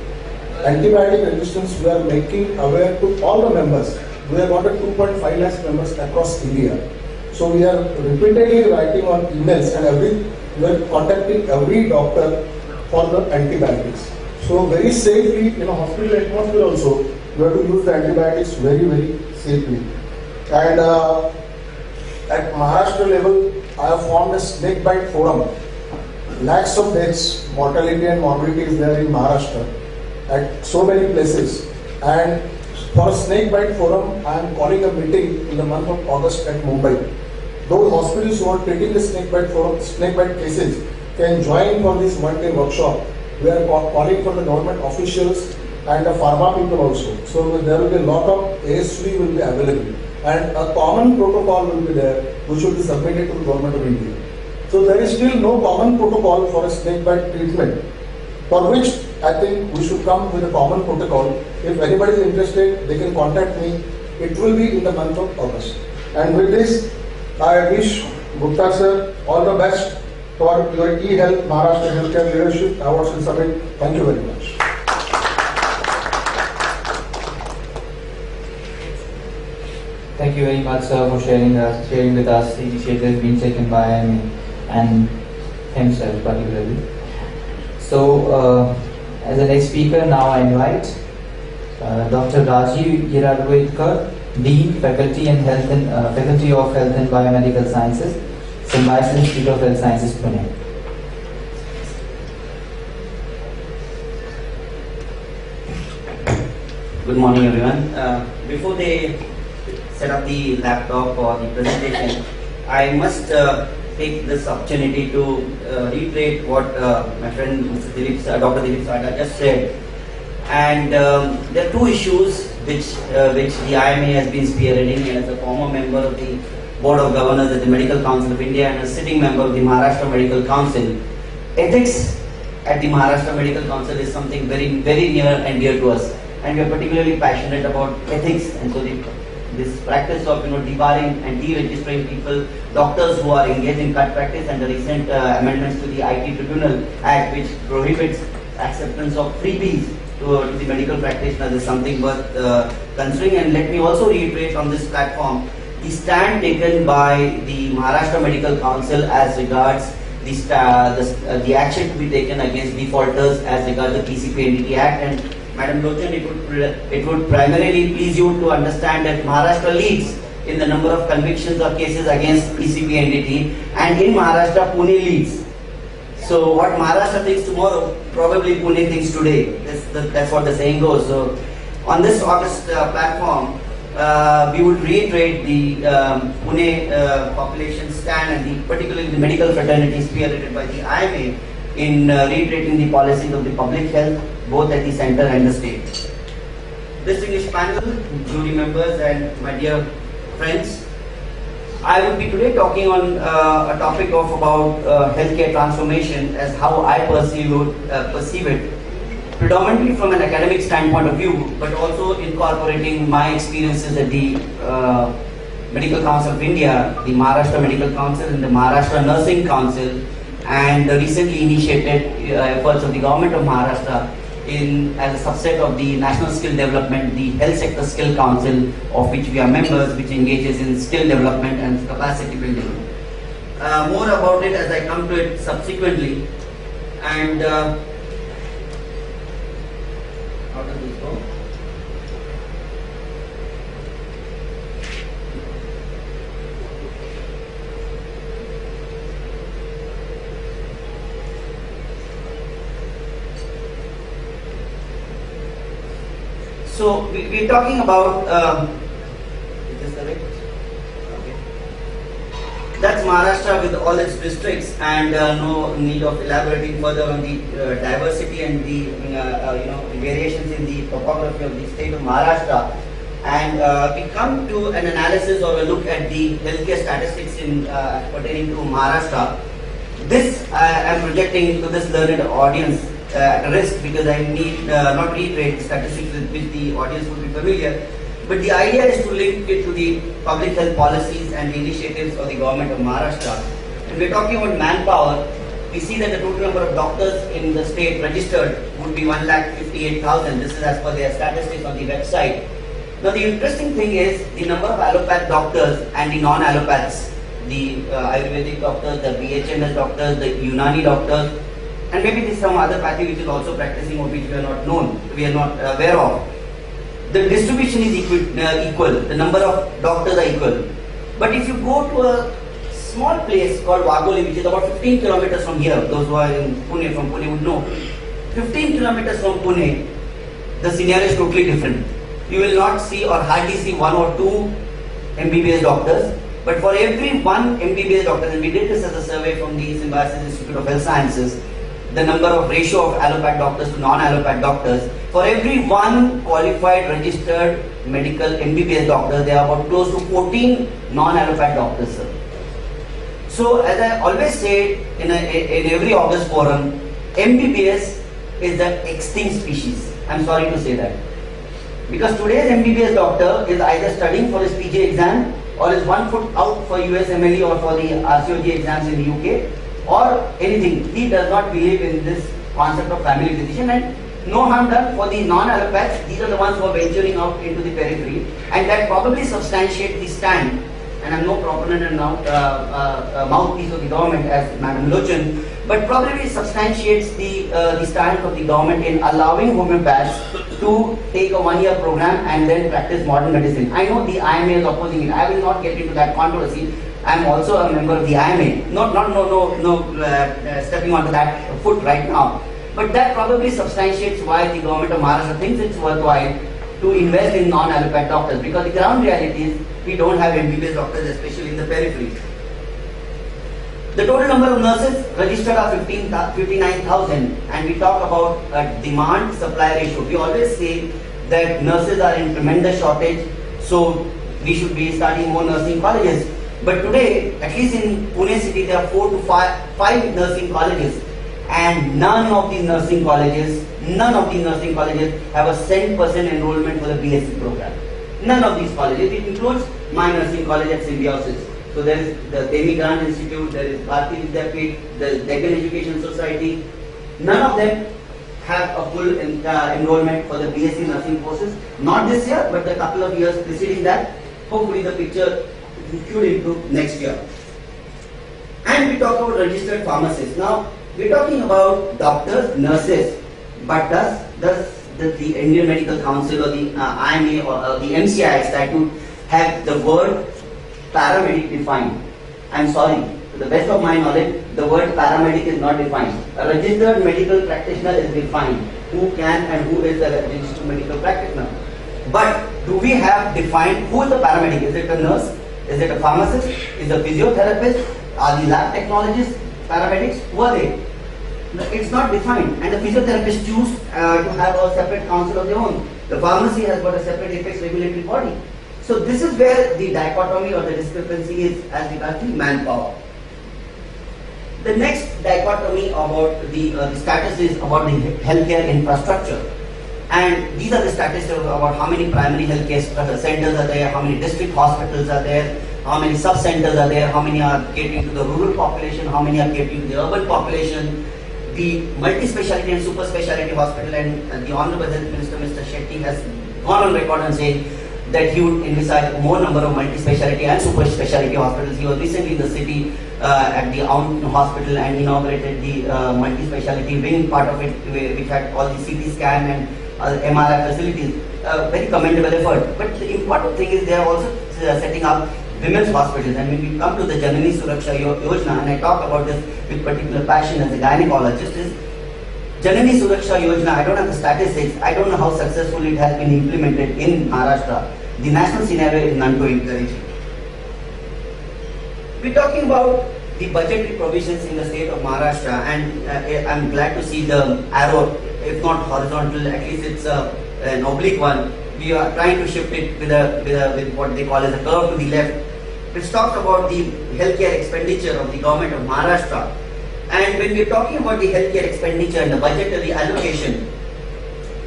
Antibiotic resistance we are making aware to all the members. We have got a 2.5 lakhs members across India. So we are repeatedly writing on emails, and we are contacting every doctor for the antibiotics. So very safely in a hospital atmosphere also, we have to use the antibiotics very, very safely. And at Maharashtra level, I have formed a snake bite forum. Lakhs of deaths, mortality and morbidity is there in Maharashtra at so many places. And for a snake bite forum, I am calling a meeting in the month of August at Mumbai. Those hospitals who are treating the snake bite cases can join for this one-day workshop. We are calling for the government officials and the pharma people also. So there will be a lot of ASV will be available, and a common protocol will be there, which will be submitted to the government of India. So there is still no common protocol for a snake bite treatment, for which I think we should come with a common protocol. If anybody is interested, they can contact me. It will be in the month of August. And with this, I wish Gupta sir all the best for your e-health Maharashtra Healthcare Leadership Awards and Summit. Thank you very much. Thank you very much, sir, for sharing with us the initiatives being taken by IMA and himself particularly. So, as the next speaker, now I invite Dr. Rajiv Giradwekar, Dean, Faculty of Health and Biomedical Sciences, Symbiosis Institute of Health Sciences, Pune. Good morning, everyone. Before they set up the laptop or the presentation, I must take this opportunity to reiterate what my friend Mr. Dr. Dilip Sada just said. And there are two issues which the IMA has been spearheading, and as a former member of the Board of Governors at the Medical Council of India and a sitting member of the Maharashtra Medical Council, ethics at the Maharashtra Medical Council is something very, very near and dear to us. And we are particularly passionate about ethics, and so this practice of debarring and deregistering people, doctors who are engaged in cut practice, and the recent amendments to the IT Tribunal Act, which prohibits acceptance of freebies to the medical practitioners, is something worth considering. And let me also reiterate on this platform the stand taken by the Maharashtra Medical Council as regards the action to be taken against defaulters as regards the PCP Act. And Madam Lochan, it would primarily please you to understand that Maharashtra leads in the number of convictions or cases against PCP and in Maharashtra Pune leads. So what Maharashtra thinks tomorrow, probably Pune thinks today. That's what the saying goes. So on this August platform, we would reiterate the Pune population stand, and particularly the medical fraternity spearheaded by the IMA in reiterating the policies of the public health, both at the center and the state. Distinguished panel, jury members, and my dear friends, I would be today talking on a topic of about healthcare transformation as how I perceive it, predominantly from an academic standpoint of view, but also incorporating my experiences at the Medical Council of India, the Maharashtra Medical Council, and the Maharashtra Nursing Council, and the recently initiated efforts of the government of Maharashtra as a subset of the National Skill Development, the Health Sector Skill Council, of which we are members, which engages in skill development and capacity building. More about it as I come to it subsequently. And how does this go? So we're talking about, is this correct? Okay. That's Maharashtra with all its districts, and no need of elaborating further on the diversity and the variations in the topography of the state of Maharashtra. And we come to an analysis or a look at the healthcare statistics in pertaining to Maharashtra. This I am projecting into this learned audience at risk, because I need not reiterate statistics with which the audience would be familiar, but the idea is to link it to the public health policies and the initiatives of the government of Maharashtra. When we're talking about manpower, we see that the total number of doctors in the state registered would be 1,58,000. This is as per their statistics on the website. Now the interesting thing is the number of allopath doctors and the non-allopaths, the Ayurvedic doctors, the BHMS doctors, the Unani doctors, and maybe there's some other pathy which is also practicing or which we are not aware of. The distribution is equal, the number of doctors are equal. But if you go to a small place called Wagoli, which is about 15 kilometers from here, those who are in Pune, from Pune would know, 15 kilometers from Pune, the scenario is totally different. You will not see or hardly see one or two MBBS doctors, but for every one MBBS doctor, and we did this as a survey from the Symbiosis Institute of Health Sciences, the number of ratio of allopath doctors to non-allopath doctors, for every one qualified registered medical MBBS doctor, there are about close to 14 non-allopath doctors, sir. So as I always say in every August forum, MBBS is the extinct species. I'm sorry to say that. Because today's MBBS doctor is either studying for his PG exam or is 1 foot out for USMLE or for the RCOG exams in the UK, or anything. He does not believe in this concept of family physician, and no harm done for the non-allopaths. These are the ones who are venturing out into the periphery, and that probably substantiate the stand. And I'm no proponent and mouthpiece of the government as Madam Lochan, but probably substantiates the stand of the government in allowing homeopaths to take a 1-year program and then practice modern medicine. I know the IMA is opposing it. I will not get into that controversy. I'm also a member of the IMA. No stepping onto that foot right now. But that probably substantiates why the government of Maharashtra thinks it's worthwhile to invest in non-allopath doctors, because the ground reality is we don't have MBBS doctors, especially in the periphery. The total number of nurses registered are 59,000, and we talk about a demand-supply ratio. We always say that nurses are in tremendous shortage, so we should be starting more nursing colleges. But today, at least in Pune city, there are 4 to 5 nursing colleges, and none of the nursing colleges have a cent percent enrollment for the BSc program. None of these colleges. It includes my nursing college at Symbiosis. So there is the Demi Grant Institute, there is Bharati Vidyapeeth, the Deccan Education Society. None of them have a full enrollment for the BSc nursing courses. Not this year, but the couple of years preceding that. Hopefully the picture should improve next year. And we talk about registered pharmacists. Now, we're talking about doctors, nurses, but does the Indian Medical Council or the IMA or the MCI statute have the word paramedic defined? I'm sorry, to the best of my knowledge, the word paramedic is not defined. A registered medical practitioner is defined. Who can and who is the registered medical practitioner? But do we have defined who is the paramedic? Is it a nurse? Is it a pharmacist? Is it a physiotherapist? Are the lab technologists paramedics? Who are they? It's not defined, and the physiotherapists choose to have a separate council of their own. The pharmacy has got a separate apex regulatory body. So this is where the dichotomy or the discrepancy is as regards the manpower. The next dichotomy about the status is about the healthcare infrastructure. And these are the statistics about how many primary healthcare centers are there, how many district hospitals are there, how many sub-centers are there, how many are catering to the rural population, how many are catering to the urban population. The multi-speciality and super-speciality hospital, and the Honorable Health Minister Mr. Shetty has gone on record and saying that he would envisage more number of multi-speciality and super-speciality hospitals. He was recently in the city at the Aun Hospital and inaugurated the multi-speciality wing part of it, which had all the CT scan and MRI facilities. Very commendable effort. But the important thing is they are also setting up women's hospitals, and when we come to the Janani Suraksha Yojana, and I talk about this with particular passion as a gynecologist, is Janani Suraksha Yojana, I don't have the statistics, I don't know how successfully it has been implemented in Maharashtra. The national scenario is none too encouraging. We're talking about the budgetary provisions in the state of Maharashtra, and I'm glad to see the arrow, if not horizontal, at least it's an oblique one. We are trying to shift it with what they call as a curve to the left, which talks about the healthcare expenditure of the government of Maharashtra. And when we are talking about the healthcare expenditure and the budgetary allocation,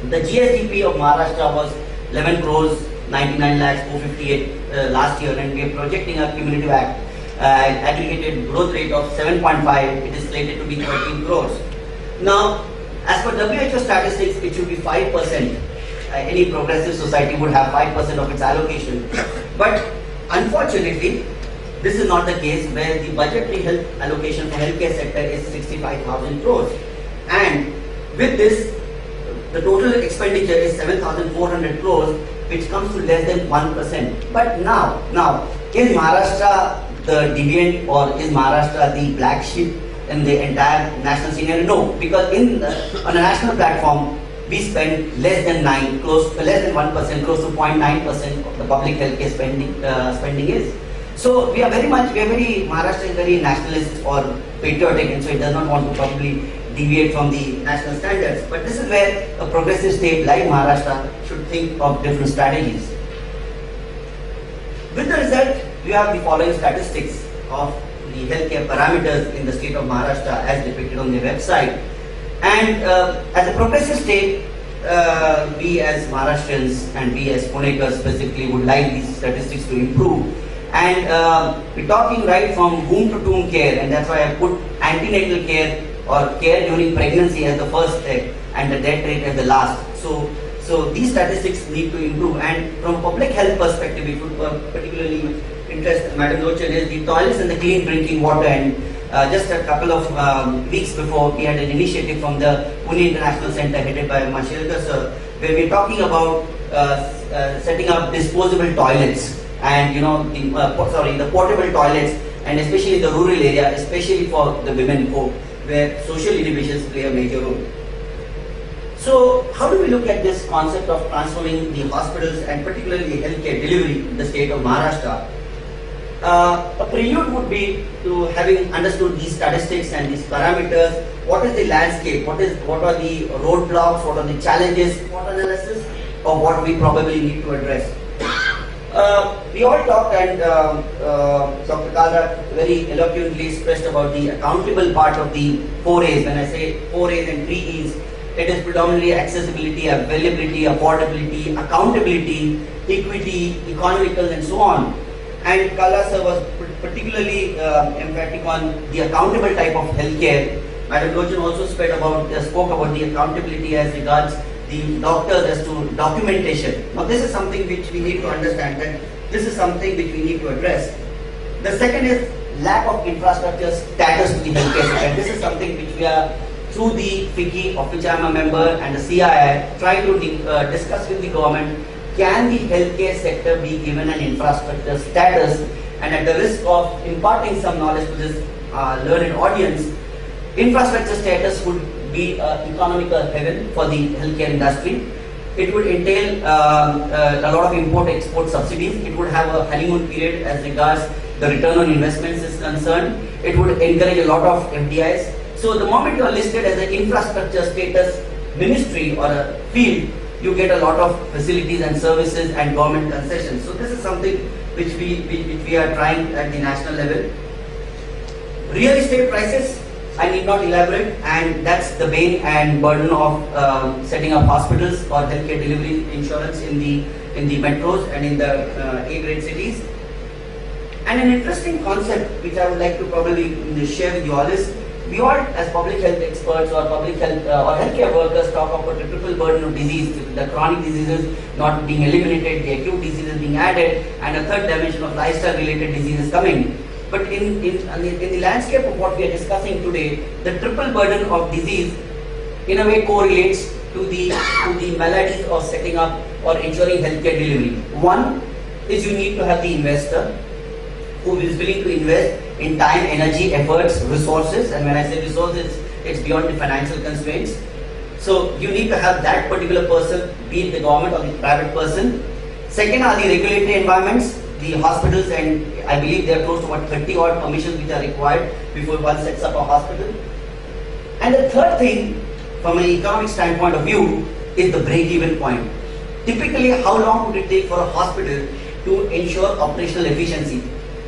the GSDP of Maharashtra was 11 crores 99 lakhs 458 last year, and we are projecting a cumulative aggregated growth rate of 7.5. It is slated to be 13 crores. Now, as per WHO statistics, it should be 5%. Any progressive society would have 5% of its allocation. But unfortunately, this is not the case, where the budgetary health allocation for healthcare sector is 65,000 crores. And with this, the total expenditure is 7,400 crores, which comes to less than 1%. But now, is Maharashtra the deviant, or is Maharashtra the black sheep in the entire national scenario? No, because on a national platform, we spend less than 1%, close to 0.9% of the public healthcare spending is. So Maharashtra is very nationalist or patriotic, and so it does not want to probably deviate from the national standards. But this is where a progressive state like Maharashtra should think of different strategies. With the result, we have the following statistics of the healthcare parameters in the state of Maharashtra as depicted on their website. And as a progressive state, we as Maharashtrians and we as Punekars specifically would like these statistics to improve. And we're talking right from womb to tomb care, and that's why I put antenatal care or care during pregnancy as the first step and the death rate as the last. So these statistics need to improve. And from public health perspective, it would particularly interest Madam Lochan is the toilets and the clean drinking water. And just a couple of weeks before, we had an initiative from the Pune International Center headed by Mashilkar sir, where we're talking about setting up disposable toilets and the portable toilets, and especially the rural area, especially for the women folk, where social innovations play a major role. So how do we look at this concept of transforming the hospitals and particularly healthcare delivery in the state of Maharashtra? A prelude would be to having understood these statistics and these parameters. What is the landscape? What are the roadblocks? What are the challenges? What analysis of what we probably need to address? we all talked, and Dr. Kalra very eloquently expressed about the accountable part of the 4 A's. When I say 4 A's and 3 E's, it is predominantly accessibility, availability, affordability, accountability, equity, economical, and so on. And Kalra sir was particularly emphatic on the accountable type of healthcare. Madam Lochan also spoke about the accountability as regards the doctors as to documentation. Now this is something which we need to understand, that this is something which we need to address. The second is lack of infrastructure status to the healthcare sector. And this is something which we are, through the FICCI, of which I am a member, and the CII, trying to discuss with the government, can the healthcare sector be given an infrastructure status? And at the risk of imparting some knowledge to this learned audience, infrastructure status would be economical heaven for the healthcare industry. It would entail a lot of import-export subsidies. It would have a honeymoon period as regards the return on investments is concerned. It would encourage a lot of FDIs. So the moment you are listed as an infrastructure status ministry or a field, you get a lot of facilities and services and government concessions. So this is something which we are trying at the national level. Real estate prices, I need not elaborate, and that's the bane and burden of setting up hospitals or healthcare delivery insurance in the metros and in the A-grade cities. And an interesting concept which I would like to probably share with you all is, we all as public health experts or public health or healthcare workers talk about the triple burden of disease, the chronic diseases not being eliminated, the acute diseases being added, and a third dimension of lifestyle related diseases coming. But in the landscape of what we are discussing today, the triple burden of disease in a way correlates to the maladies of setting up or ensuring healthcare delivery. One is you need to have the investor who is willing to invest in time, energy, efforts, resources, and when I say resources, it's beyond the financial constraints. So you need to have that particular person, be it the government or the private person. Second are the regulatory environments, the hospitals, and I believe there are close to about 30 odd permissions which are required before one sets up a hospital. And the third thing, from an economic standpoint of view, is the break-even point. Typically, how long would it take for a hospital to ensure operational efficiency?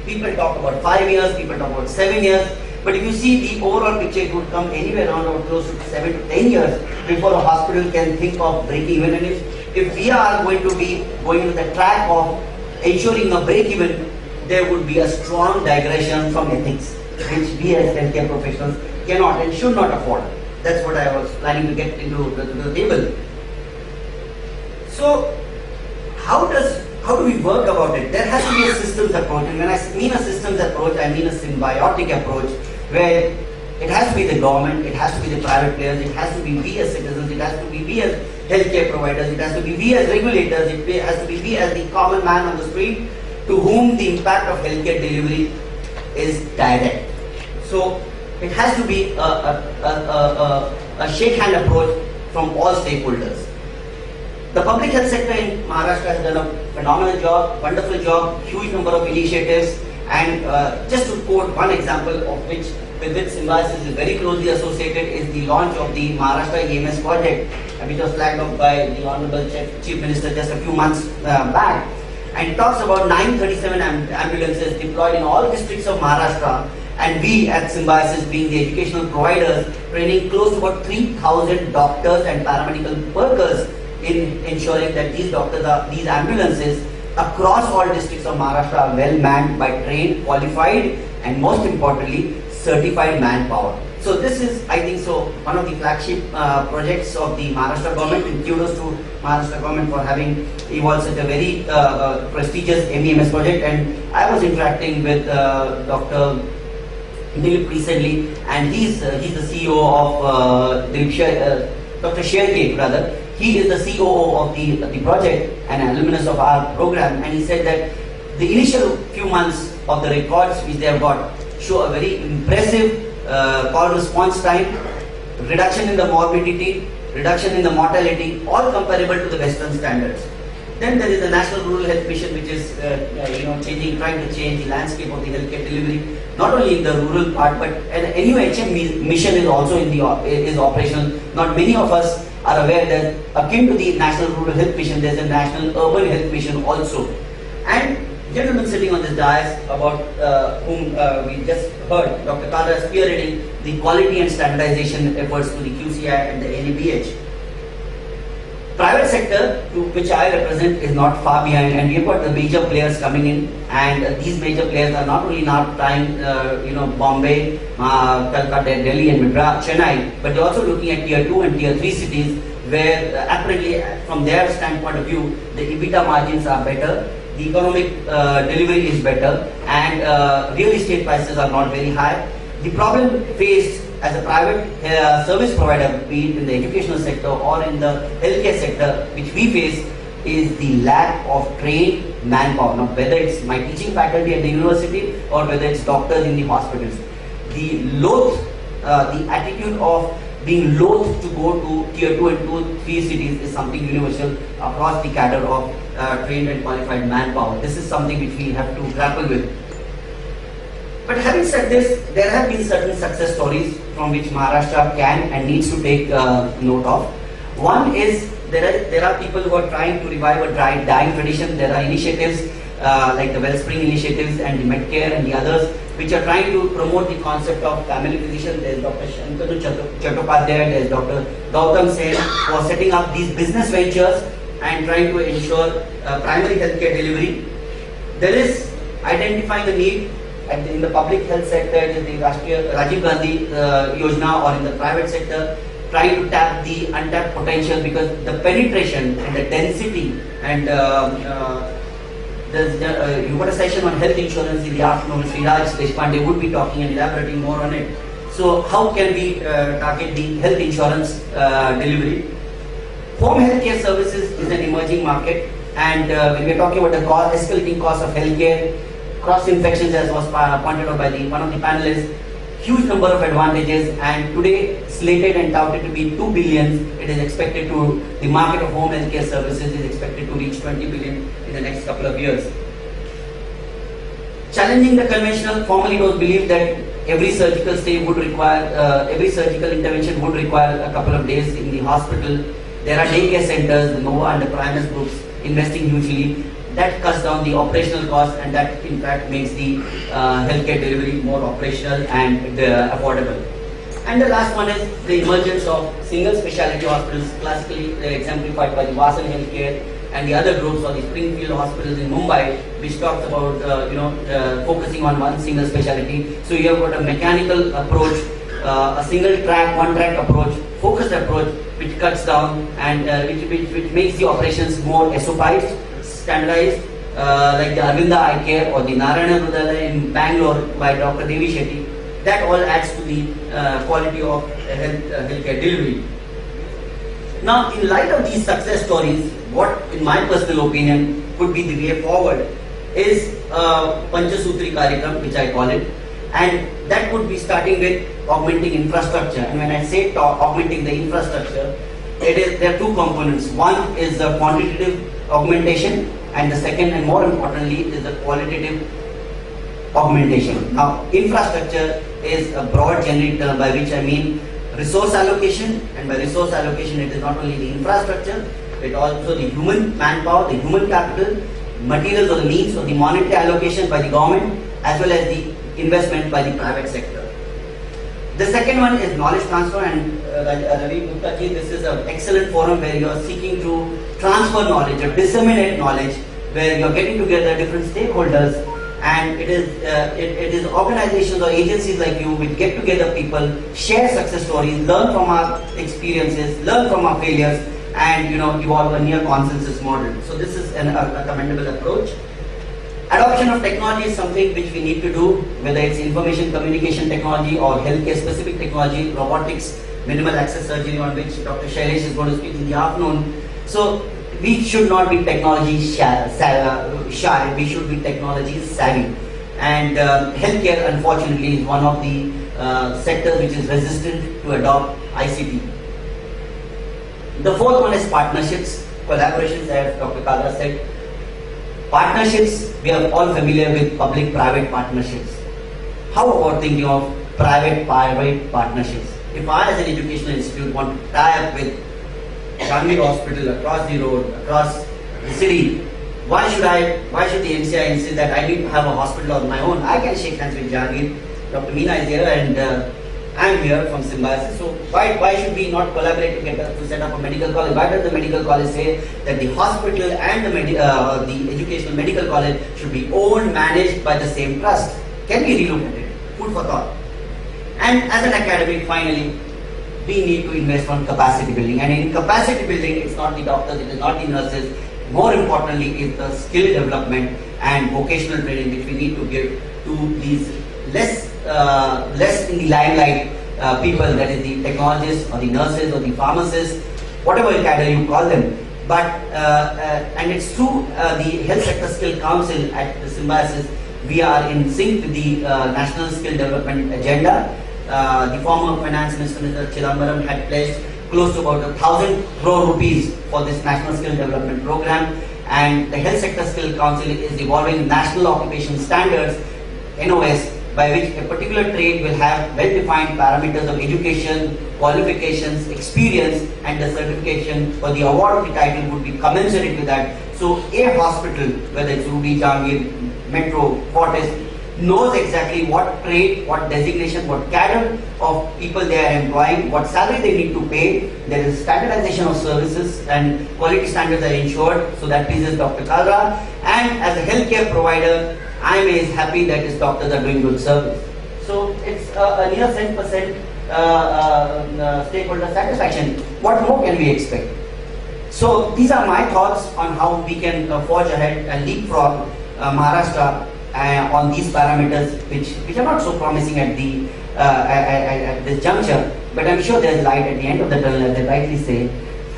People talk about 5 years, people talk about 7 years, but if you see the overall picture, it would come anywhere around about close to 7 to 10 years before a hospital can think of break-even. And if we are going to be going into the track of ensuring a break-even, there would be a strong digression from ethics, which we as healthcare professionals cannot and should not afford. That's what I was planning to get into the table. So, how do we work about it? There has to be a systems approach, and when I mean a systems approach, I mean a symbiotic approach, where it has to be the government, it has to be the private players, it has to be we as citizens, it has to be we as healthcare providers, it has to be we as regulators, it has to be we as the common man on the street to whom the impact of healthcare delivery is direct. So it has to be a shake hand approach from all stakeholders. The public health sector in Maharashtra has done a phenomenal job, wonderful job, huge number of initiatives, and just to quote one example of which with which Symbiosis is very closely associated is the launch of the Maharashtra EMS project, which was flagged off by the Honorable Chief Minister just a few months back. And it talks about 937 ambulances deployed in all districts of Maharashtra, and we at Symbiosis, being the educational providers, training close to about 3,000 doctors and paramedical workers in ensuring that these ambulances across all districts of Maharashtra are well manned by trained, qualified, and most importantly, certified manpower. So this is, I think so, one of the flagship projects of the Maharashtra government, and kudos to Maharashtra government for having evolved such a very prestigious MEMS project. And I was interacting with Dr. Dilip recently, and he's the CEO of Dr. Sherke rather. He is the COO of the project and an alumnus of our program, and he said that the initial few months of the records which they have got show a very impressive call response time, reduction in the morbidity, reduction in the mortality, all comparable to the Western standards. Then there is the National Rural Health Mission, which is trying to change the landscape of the healthcare delivery, not only in the rural part, but an NUHM mission is also is operational. Not many of us are aware that akin to the National Rural Health Mission, there is a National Urban Health Mission also. And gentleman sitting on this dais about whom we just heard, Dr. Kadra spearheading the quality and standardization efforts to the QCI and the NABH. Private sector, to which I represent, is not far behind, and we've got the major players coming in, and these major players are not only now trying, Bombay, Calcutta, Delhi, and Madras, Chennai, but they're also looking at tier 2 and tier 3 cities, where apparently, from their standpoint of view, the EBITDA margins are better, the economic delivery is better, and real estate prices are not very high. The problem faced as a private service provider, be it in the educational sector or in the healthcare sector, which we face, is the lack of trained manpower. Now, whether it's my teaching faculty at the university or whether it's doctors in the hospitals, the attitude of being loath to go to tier 2 and 3 cities is something universal across the cadre of trained and qualified manpower. This is something which we have to grapple with. But having said this, there have been certain success stories from which Maharashtra can and needs to take note of. One is there are people who are trying to revive a dying tradition. There are initiatives like the Wellspring initiatives and the Medcare and the others, which are trying to promote the concept of family physician. There is Dr. Shankanu Chattopadhyay, there is Dr. Gautam Sen, who are setting up these business ventures and trying to ensure primary healthcare delivery. There is identifying the need in the public health sector, in the Rajiv Gandhi Yojana, or in the private sector, trying to tap the untapped potential, because the penetration and the density and you got a session on health insurance in the afternoon. Sriraj Deshpande would be talking and elaborating more on it. So how can we target the health insurance delivery? Home healthcare services is an emerging market, and when we are talking about the escalating cost of healthcare, cross infections, as was pointed out by one of the panelists, huge number of advantages, and today slated and touted to be 2 billion. It is expected to, the market of home healthcare services is expected to reach 20 billion in the next couple of years. Challenging the conventional, formerly it was believed that every surgical stay would require, every surgical intervention would require a couple of days in the hospital. There are daycare centers, the Nova and the Primus groups investing hugely. That cuts down the operational cost, and that in fact makes the healthcare delivery more operational and affordable. And the last one is the emergence of single specialty hospitals, classically exemplified by the Vasan Healthcare and the other groups, or the Springfield hospitals in Mumbai, which talks about focusing on one single specialty. So you have got a mechanical approach, a single track, one track approach, focused approach, which cuts down and which makes the operations more SOPized, standardized, like the Arvinda Eye Care or the Narayana Hrudayalaya in Bangalore by Dr. Devi Shetty. That all adds to the quality of healthcare delivery. Now, in light of these success stories, what, in my personal opinion, could be the way forward is Panchasutri Karyakram, which I call it, and that would be starting with augmenting infrastructure. And when I say augmenting the infrastructure, there are two components. One is the quantitative augmentation, and the second and more importantly is the qualitative augmentation. Now, infrastructure is a broad generic term by which I mean resource allocation, and by resource allocation it is not only the infrastructure, it also the human manpower, the human capital, materials or the means, or the monetary allocation by the government, as well as the investment by the private sector. The second one is knowledge transfer, and Ravi Gupta ji, this is an excellent forum where you are seeking to transfer knowledge or disseminate knowledge, where you are getting together different stakeholders, and it is organizations or agencies like you which get together people, share success stories, learn from our experiences, learn from our failures, and evolve a near consensus model. So this is a commendable approach. Adoption of technology is something which we need to do, whether it's information communication technology or healthcare specific technology, robotics, minimal access surgery, on which Dr. Shailesh is going to speak in the afternoon. So we should not be technology shy, we should be technology savvy. And healthcare, unfortunately, is one of the sectors which is resistant to adopt ICT. The fourth one is partnerships, collaborations, as Dr. Kadra said. Partnerships, we are all familiar with public-private partnerships. How about thinking of private-private partnerships? If I as an educational institute want to tie up with Gandhi Hospital across the road, across the city, Why should the NCI insist that I need to have a hospital of my own? I can shake hands with Jahangir. Dr. Meena is here and I'm here from Symbiosis. So why should we not collaborate to set up a medical college? Why does the medical college say that the hospital and the educational medical college should be owned, managed by the same trust? Can we relook at it? Food for thought. And as an academy, finally, we need to invest on capacity building. And in capacity building, it's not the doctors, it is not the nurses. More importantly, is the skill development and vocational training which we need to give to these less in the limelight people, that is the technologists or the nurses or the pharmacists, whatever cadre you call them. But and it's true, the Health Sector Skill Council at the Symbiosis, we are in sync with the National Skill Development Agenda. The former Finance Minister, Mr. Chidambaram, had pledged close to about 1,000 crore rupees for this National Skill Development Program, and the Health Sector Skill Council is evolving National Occupation Standards, NOS, by which a particular trade will have well-defined parameters of education, qualifications, experience, and the certification or the award of the title would be commensurate with that. So a hospital, whether it's Ruby, Jahangir, Metro, Fortis, knows exactly what trade, what designation, what cadre of people they are employing, what salary they need to pay. There is standardization of services and quality standards are ensured, so that pleases Dr. Kalra. And as a healthcare provider, IMA is happy that his doctors are doing good service. So it's a near 100% stakeholder satisfaction. What more can we expect? So these are my thoughts on how we can forge ahead and leapfrog Maharashtra on these parameters, which are not so promising at this juncture, but I'm sure there's light at the end of the tunnel, as they rightly say.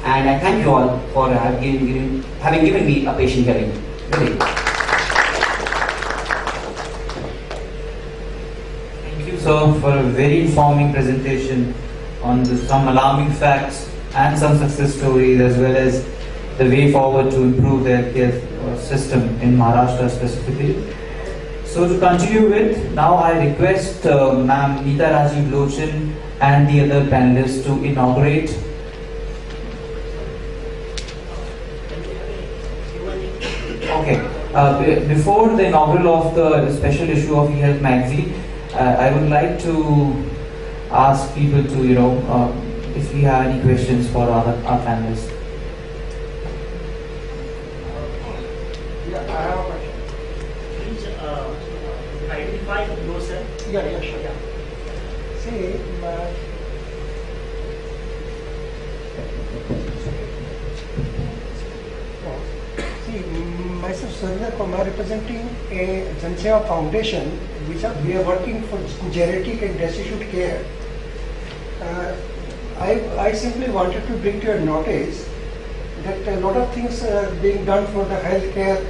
And I thank you all for having given me a patient hearing. Good day. Thank you, sir, for a very informing presentation on some alarming facts and some success stories, as well as the way forward to improve the healthcare system in Maharashtra specifically. So to continue with, now I request Ma'am Neeta Rajiv Lochan and the other panelists to inaugurate. Okay, before the inaugural of the special issue of eHealth magazine, I would like to ask people to, if we have any questions for our panelists. Yeah, I have a question. Please identify yourself. Yeah, sure. Yeah. See, myself, Surya Kumar, representing a Janseva Foundation, we are working for geriatric and destitute care. I simply wanted to bring to your notice that a lot of things are being done for the healthcare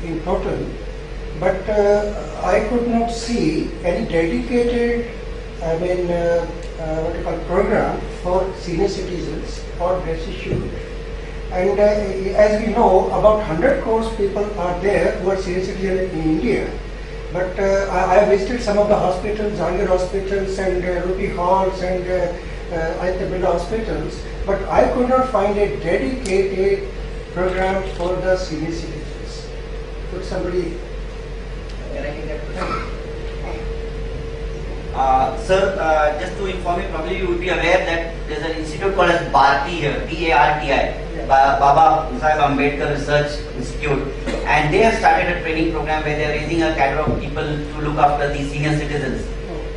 in total, but I could not see any dedicated, program for senior citizens or destitute. And as we know, about 100 crores people are there who are senior citizens in India. But I visited some of the hospitals, Jahangir hospitals and Ruby halls and Birla hospitals, but I could not find a dedicated program for the senior citizens. Could somebody? Can I take that question? Sir, just to inform you, probably you would be aware that there's an institute called as BARTI here, B-A-R-T-I, Baba Saheb Ambedkar Research Institute, and they have started a training program where they are raising a cadre of people to look after the senior citizens.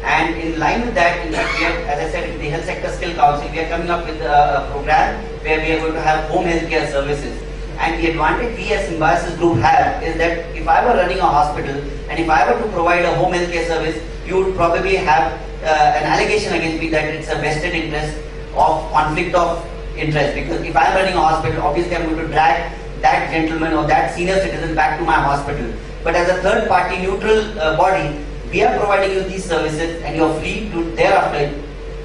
And in line with that, in fact, we are, as I said, in the Health Sector Skill Council, we are coming up with a program where we are going to have home health care services. And the advantage we as Symbiosis Group have is that if I were running a hospital and if I were to provide a home health care service, you would probably have an allegation against me that it's a vested interest of conflict of interest. Because if I'm running a hospital, obviously I'm going to drag that gentleman or that senior citizen back to my hospital. But as a third party neutral body, we are providing you these services and you are free to thereafter,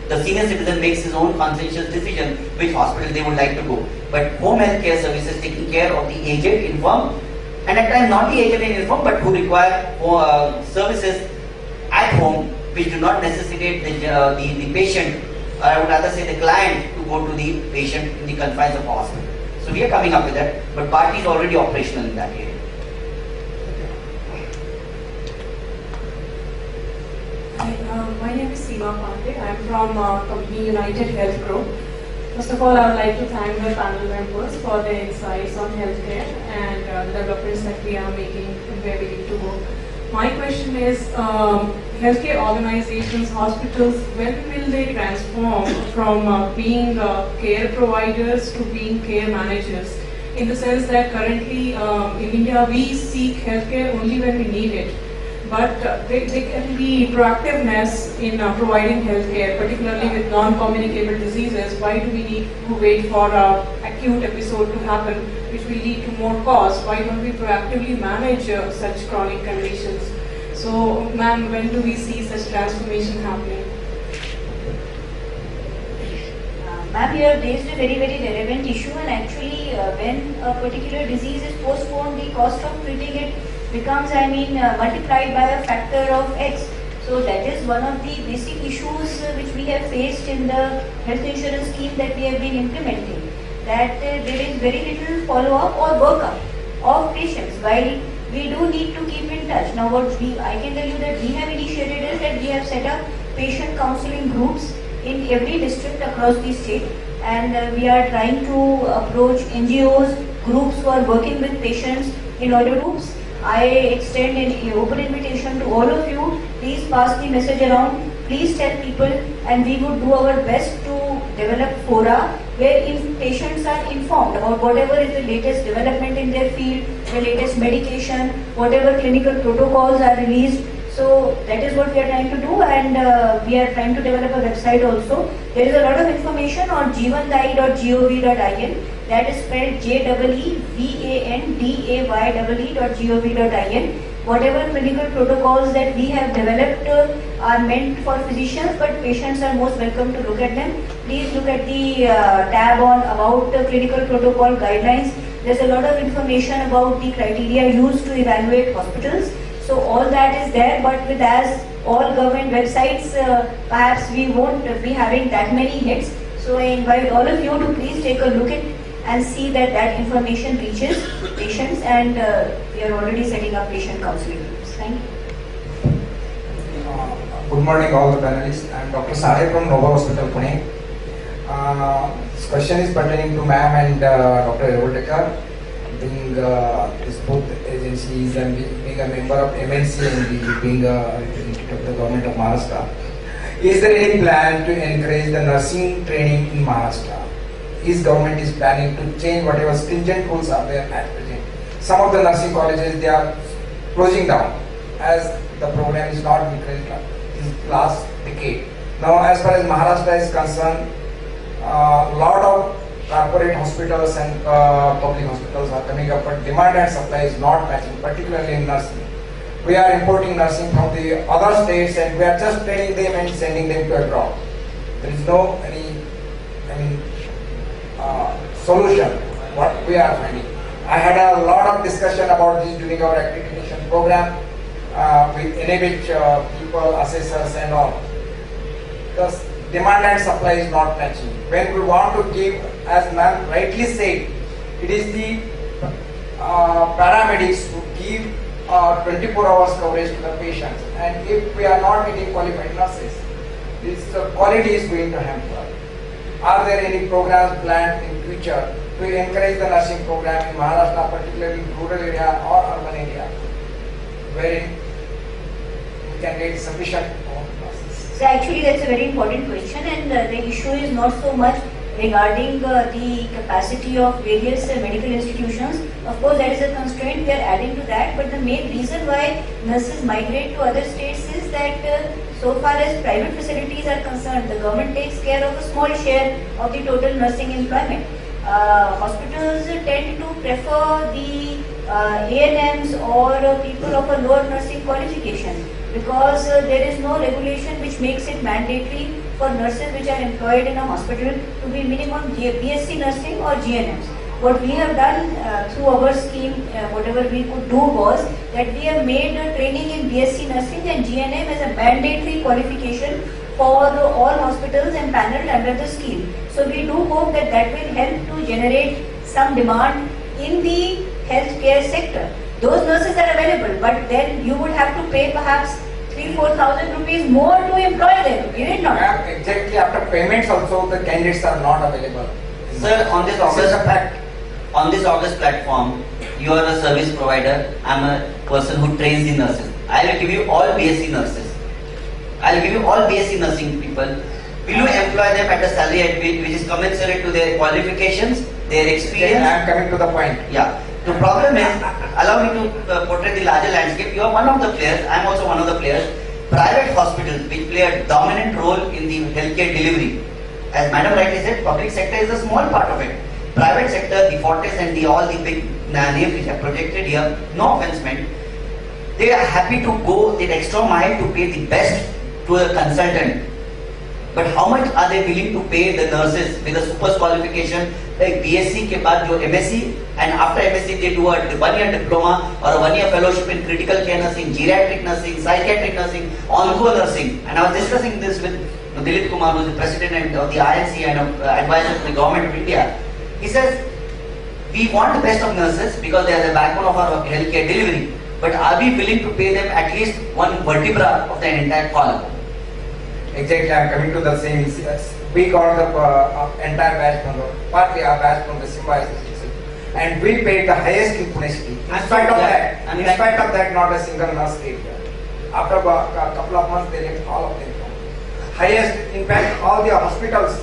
the senior citizen makes his own conscientious decision which hospital they would like to go. But home health care services taking care of the aged, infirm, and at times not the aged and infirm, but who require services at home which do not necessitate the patient, or I would rather say the client, to go to the patient in the confines of a hospital. So we are coming up with that, but party is already operational in that area. Hi, my name is Seema Pandey. I'm from company United Health Group. First of all, I would like to thank the panel members for their insights on healthcare and the developments that we are making and where we need to go. My question is, healthcare organizations, hospitals, when will they transform from being care providers to being care managers? In the sense that currently in India we seek healthcare only when we need it. But there can be proactiveness in providing healthcare, particularly with non-communicable diseases. Why do we need to wait for an acute episode to happen, which will lead to more cost? Why don't we proactively manage such chronic conditions? So, ma'am, when do we see such transformation happening? Ma'am, you have raised a very, very relevant issue, and actually when a particular disease is postponed, the cost of treating it becomes, multiplied by a factor of X. So that is one of the basic issues which we have faced in the health insurance scheme that we have been implementing. That there is very little follow-up or workup of patients, while we do need to keep in touch. Now I can tell you that we have initiated is that we have set up patient counseling groups in every district across the state, and we are trying to approach NGOs, groups who are working with patients in order to. I extend an open invitation to all of you. Please pass the message around. Please tell people, and we would do our best to develop fora where patients are informed about whatever is the latest development in their field, the latest medication, whatever clinical protocols are released. So that is what we are trying to do, and we are trying to develop a website also. There is a lot of information on jeevandai.gov.in. That is spelled JEEVANDAYEE.gov.in. Whatever clinical protocols that we have developed are meant for physicians, but patients are most welcome to look at them. Please look at the tab on about clinical protocol guidelines. There's a lot of information about the criteria used to evaluate hospitals. So all that is there, but with as all government websites, perhaps we won't be having that many hits. So I invite all of you to please take a look at and see that that information reaches patients, and we are already setting up patient counseling groups. Thank you. Good morning all the panelists. I am Dr. Sade from Nova Hospital, Pune. This question is pertaining to ma'am and Dr. Evotekar. Being this both agencies and being a member of MNC and being a representative of the government of Maharashtra, is there any plan to encourage the nursing training in Maharashtra? His government is planning to change whatever stringent rules are there at present. Some of the nursing colleges, they are closing down as the program is not increased in last decade. Now as far as Maharashtra is concerned, a lot of corporate hospitals and public hospitals are coming up, but demand and supply is not matching, particularly in nursing. We are importing nursing from the other states and we are just training them and sending them to abroad. There is no solution what we are finding. I had a lot of discussion about this during our accreditation program with NABH people, assessors and all. Because demand and supply is not matching. When we want to give, as ma'am rightly said, it is the paramedics who give 24 hours coverage to the patients, and if we are not getting qualified nurses, this quality is going to hamper. Are there any programs planned in future to encourage the nursing program in Maharashtra, particularly in rural area or urban area, wherein we can get sufficient nurses? So actually that's a very important question, and the issue is not so much regarding the capacity of various medical institutions. Of course that is a constraint, we are adding to that, but the main reason why nurses migrate to other states is that so far as private facilities are concerned, the government takes care of a small share of the total nursing employment. Hospitals tend to prefer the ANMs or people of a lower nursing qualification, because there is no regulation which makes it mandatory for nurses which are employed in a hospital to be minimum BSc nursing or GNMs. What we have done through our scheme, whatever we could do was that we have made training in BSc nursing and GNM as a mandatory qualification for all hospitals empaneled under the scheme. So we do hope that that will help to generate some demand in the healthcare sector. Those nurses are available, but then you would have to pay perhaps 3,000-4,000 rupees more to employ them, is it not? Ma'am, exactly after payments also the candidates are not available. Sir, on this This is a fact. On this August platform, you are a service provider. I'm a person who trains the nurses. I will give you all BSc nurses. I will give you all BSc nursing people. Will you employ them at a salary at which is commensurate to their qualifications, their experience? I am coming to the point. Yeah. The problem is, allow me to portray the larger landscape. You are one of the players. I am also one of the players. Private hospitals, which play a dominant role in the healthcare delivery. As Madam rightly said, public sector is a small part of it. Private sector, the Fortis and all the big names which are projected here, no offense meant, they are happy to go the extra mile to pay the best to a consultant. But how much are they willing to pay the nurses with a super qualification like BSc के बाद जो MSc and after MSc they do a 1-year diploma or a 1-year fellowship in critical care nursing, geriatric nursing, psychiatric nursing, onco nursing. And I was discussing this with Dilip Kumar, who is the president of the INC and advisor to the government of India. He says, we want the best of nurses because they are the backbone of our healthcare delivery. But are we willing to pay them at least one vertebra of the entire column? Exactly, I am coming to the same issue. We got the entire batch from partly our batch from the Symbiosis itself. And we paid the highest in Pune city. In spite of that, not a single nurse came here. After a couple of months, they left all of them. Highest, in fact, all the hospitals,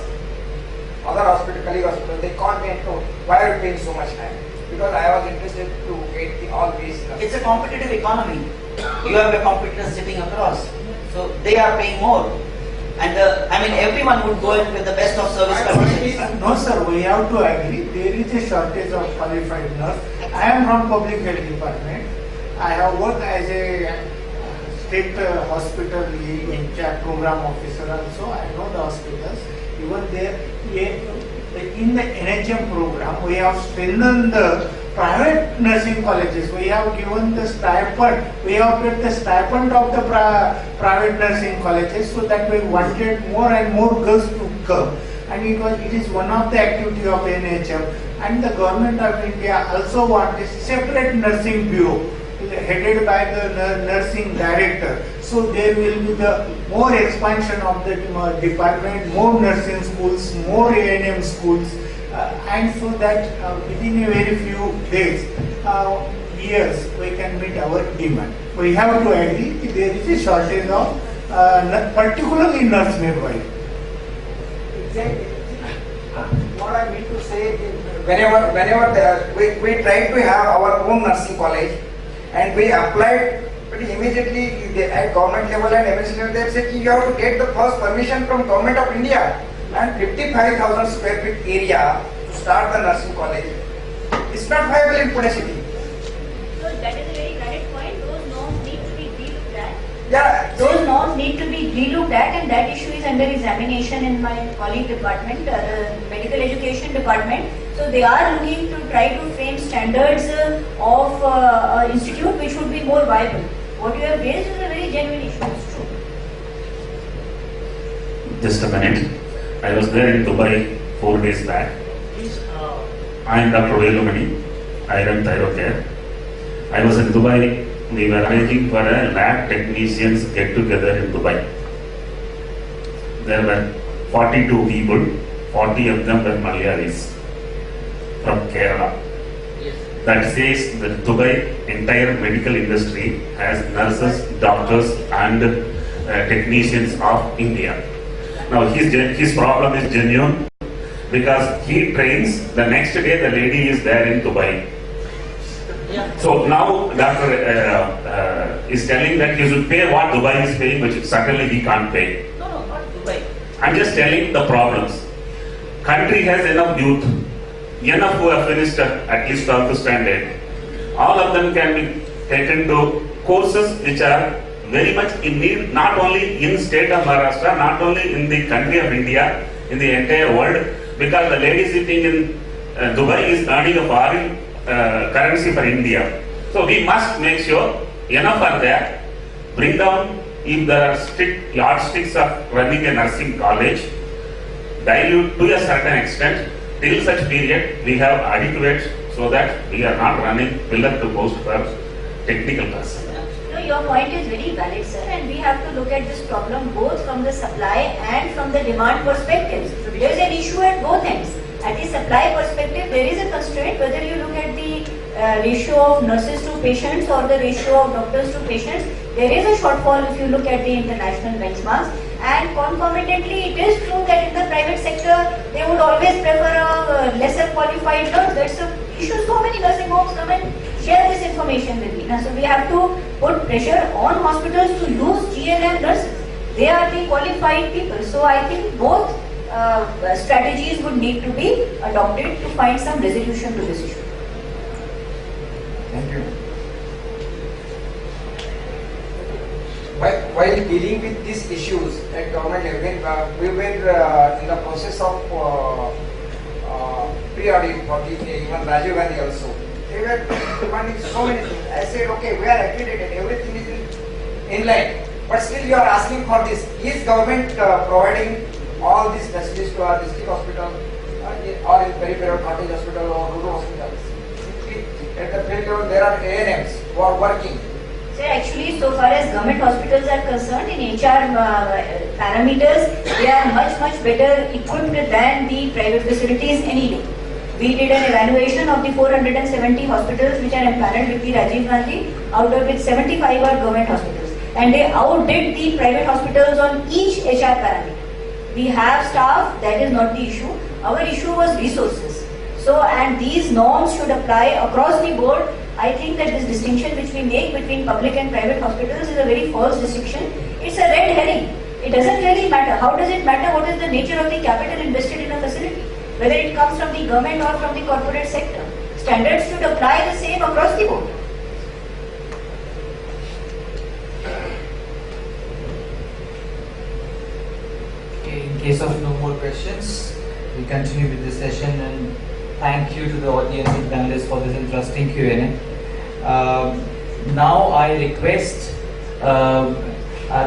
other hospital, colleague hospitals, they called me and told, why are you paying so much time? Because I was interested to get the all these. It's a competitive economy. You have a competitor sitting across. So they are paying more. And everyone would go in with the best of service conditions. No sir, we have to agree. There is a shortage of qualified nurse. I am from public health department. I have worked as a state hospital in program officer also. I know the hospitals. Even there, in the NHM program, we have strengthened the private nursing colleges. We have given the stipend. We have paid the stipend of the private nursing colleges, so that we wanted more and more girls to come. And it is one of the activity of NHM. And the government of India also wants a separate nursing bureau headed by the nursing director. So there will be the more expansion of the department, more nursing schools, more A&M schools, and so that within a very few days, years, we can meet our demand. We have to agree that there is a shortage of particularly nurse midwife. Exactly. What I mean to say, whenever we try to have our own nursing college, and we applied pretty immediately at government level and MSc level, they said you have to get the first permission from government of India and 55,000 square feet area to start the nursing college. It's not viable in Pune city. So that is a very valid point. Those norms need to be relooked at. Yeah. Those norms need to be relooked at, and that issue is under examination in my colleague department, the medical education department. So they are looking to try to frame standards of institute which would be more viable. What you have raised is a very genuine issue. It's true. Just a minute. I was there in Dubai 4 days back. Please, I am Dr. Velumani. I run Thyrocare. I was in Dubai. We were arranging for a lab technicians get together in Dubai. There were 42 people. 40 of them were Malayalis from Kerala. Yes. That says that Dubai entire medical industry has nurses, doctors and technicians of India. Now his problem is genuine because he trains, the next day the lady is there in Dubai. Yeah. So now doctor is telling that you should pay what Dubai is paying, which certainly he can't pay. No, not Dubai. I'm just telling the problems. Country has enough youth, enough who have finished at least 12th standard. All of them can be taken to courses which are very much in need, not only in state of Maharashtra, not only in the country of India, in the entire world, because the lady sitting in Dubai is earning a foreign currency for India. So we must make sure enough are there. Bring down, if there are strict yardsticks of running a nursing college, dilute to a certain extent, till such period we have adequate so that we are not running pillar to post for technical personnel. No, your point is very valid, sir, and we have to look at this problem both from the supply and from the demand perspective. There is an issue at both ends. At the supply perspective, there is a constraint whether you look at the ratio of nurses to patients or the ratio of doctors to patients. There is a shortfall if you look at the international benchmarks, and concomitantly it is true that in the private sector they would always prefer a lesser qualified nurse. That's the issue. So many nursing homes come and share this information with me. Now, so we have to put pressure on hospitals to use GNM nurses. They are the qualified people. So I think both strategies would need to be adopted to find some resolution to this issue. Thank you. While dealing with these issues at government level, we were in the process of pre-audit for even Rajiv Gandhi also. They were demanding so many things. I said, okay, we are accredited, everything is in line, but still you are asking for this. Is government providing all these facilities to our district hospital or in peripheral cottage hospital or rural hospitals? At the field level, there are ANMs who are working. Sir, actually, so far as government hospitals are concerned, in HR parameters, they are much better equipped than the private facilities any day. We did an evaluation of the 470 hospitals which are empaneled with the Rajiv Gandhi, out of which 75 are government hospitals. And they outdid the private hospitals on each HR parameter. We have staff, that is not the issue. Our issue was resources. So, and these norms should apply across the board. I think that this distinction which we make between public and private hospitals is a very false distinction. It's a red herring. It doesn't really matter. How does it matter what is the nature of the capital invested in a facility? Whether it comes from the government or from the corporate sector. Standards should apply the same across the board. Okay, in case of no more questions, we continue with this session, and thank you to the audience and panelists for this interesting Q&A. Now I request our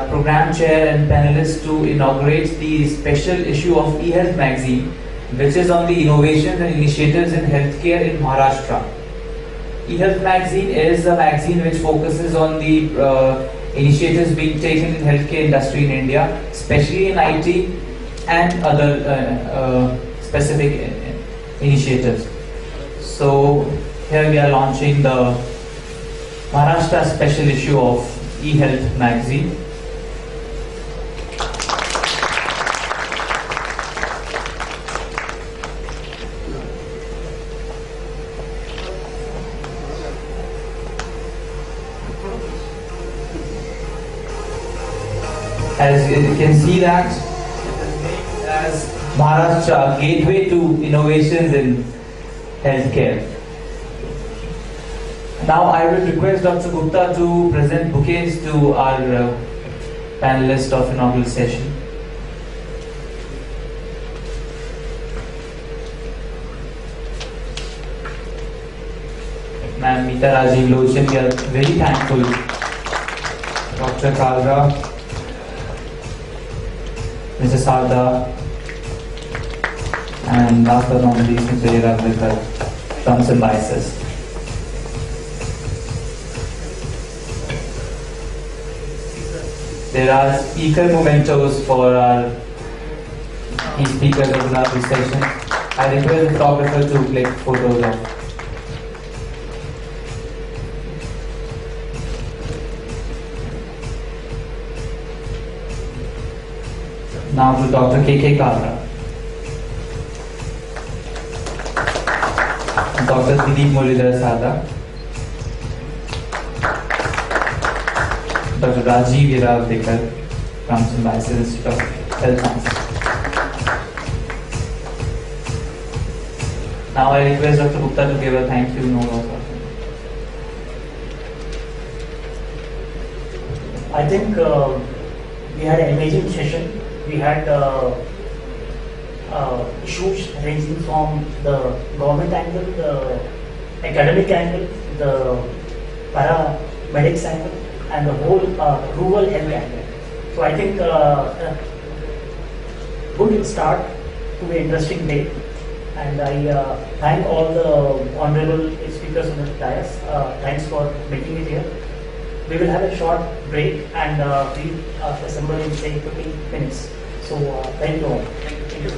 program chair and panelists to inaugurate the special issue of eHealth magazine, which is on the innovations and initiatives in healthcare in Maharashtra. eHealth magazine is a magazine which focuses on the initiatives being taken in healthcare industry in India, especially in IT and other specific initiatives. So here we are launching the Maharashtra special issue of eHealth magazine. As you can see that it is named as Maharashtra Gateway to Innovations in Healthcare. Now I will request Dr. Gupta to present bouquets to our panelists of inaugural session. Ma'am Meeta Rajiv Lochan, we are very thankful. Dr. Kalra, Mr. Sarda, and last but not least, Mr. Iraq with her thumbs and biases. There are speaker mementos for our key speakers of the session. I request the photographer to click photos of. Now to Dr. K.K. Kalra. Dr. Siddhi Muridhar Sada. Dr. Rajiv Iravdekar from Symbiosis Institute of Health Sciences. Now I request Dr. Gupta to give a thank you note also. I think we had an amazing session. We had issues ranging from the government angle, the academic angle, the paramedics angle, and the whole rural health angle. So I think good start to an interesting day, And I thank all the honorable speakers on the dais. Thanks for making it here. We will have a short break and we assemble in say 15 minutes. So thank you all. Thank you.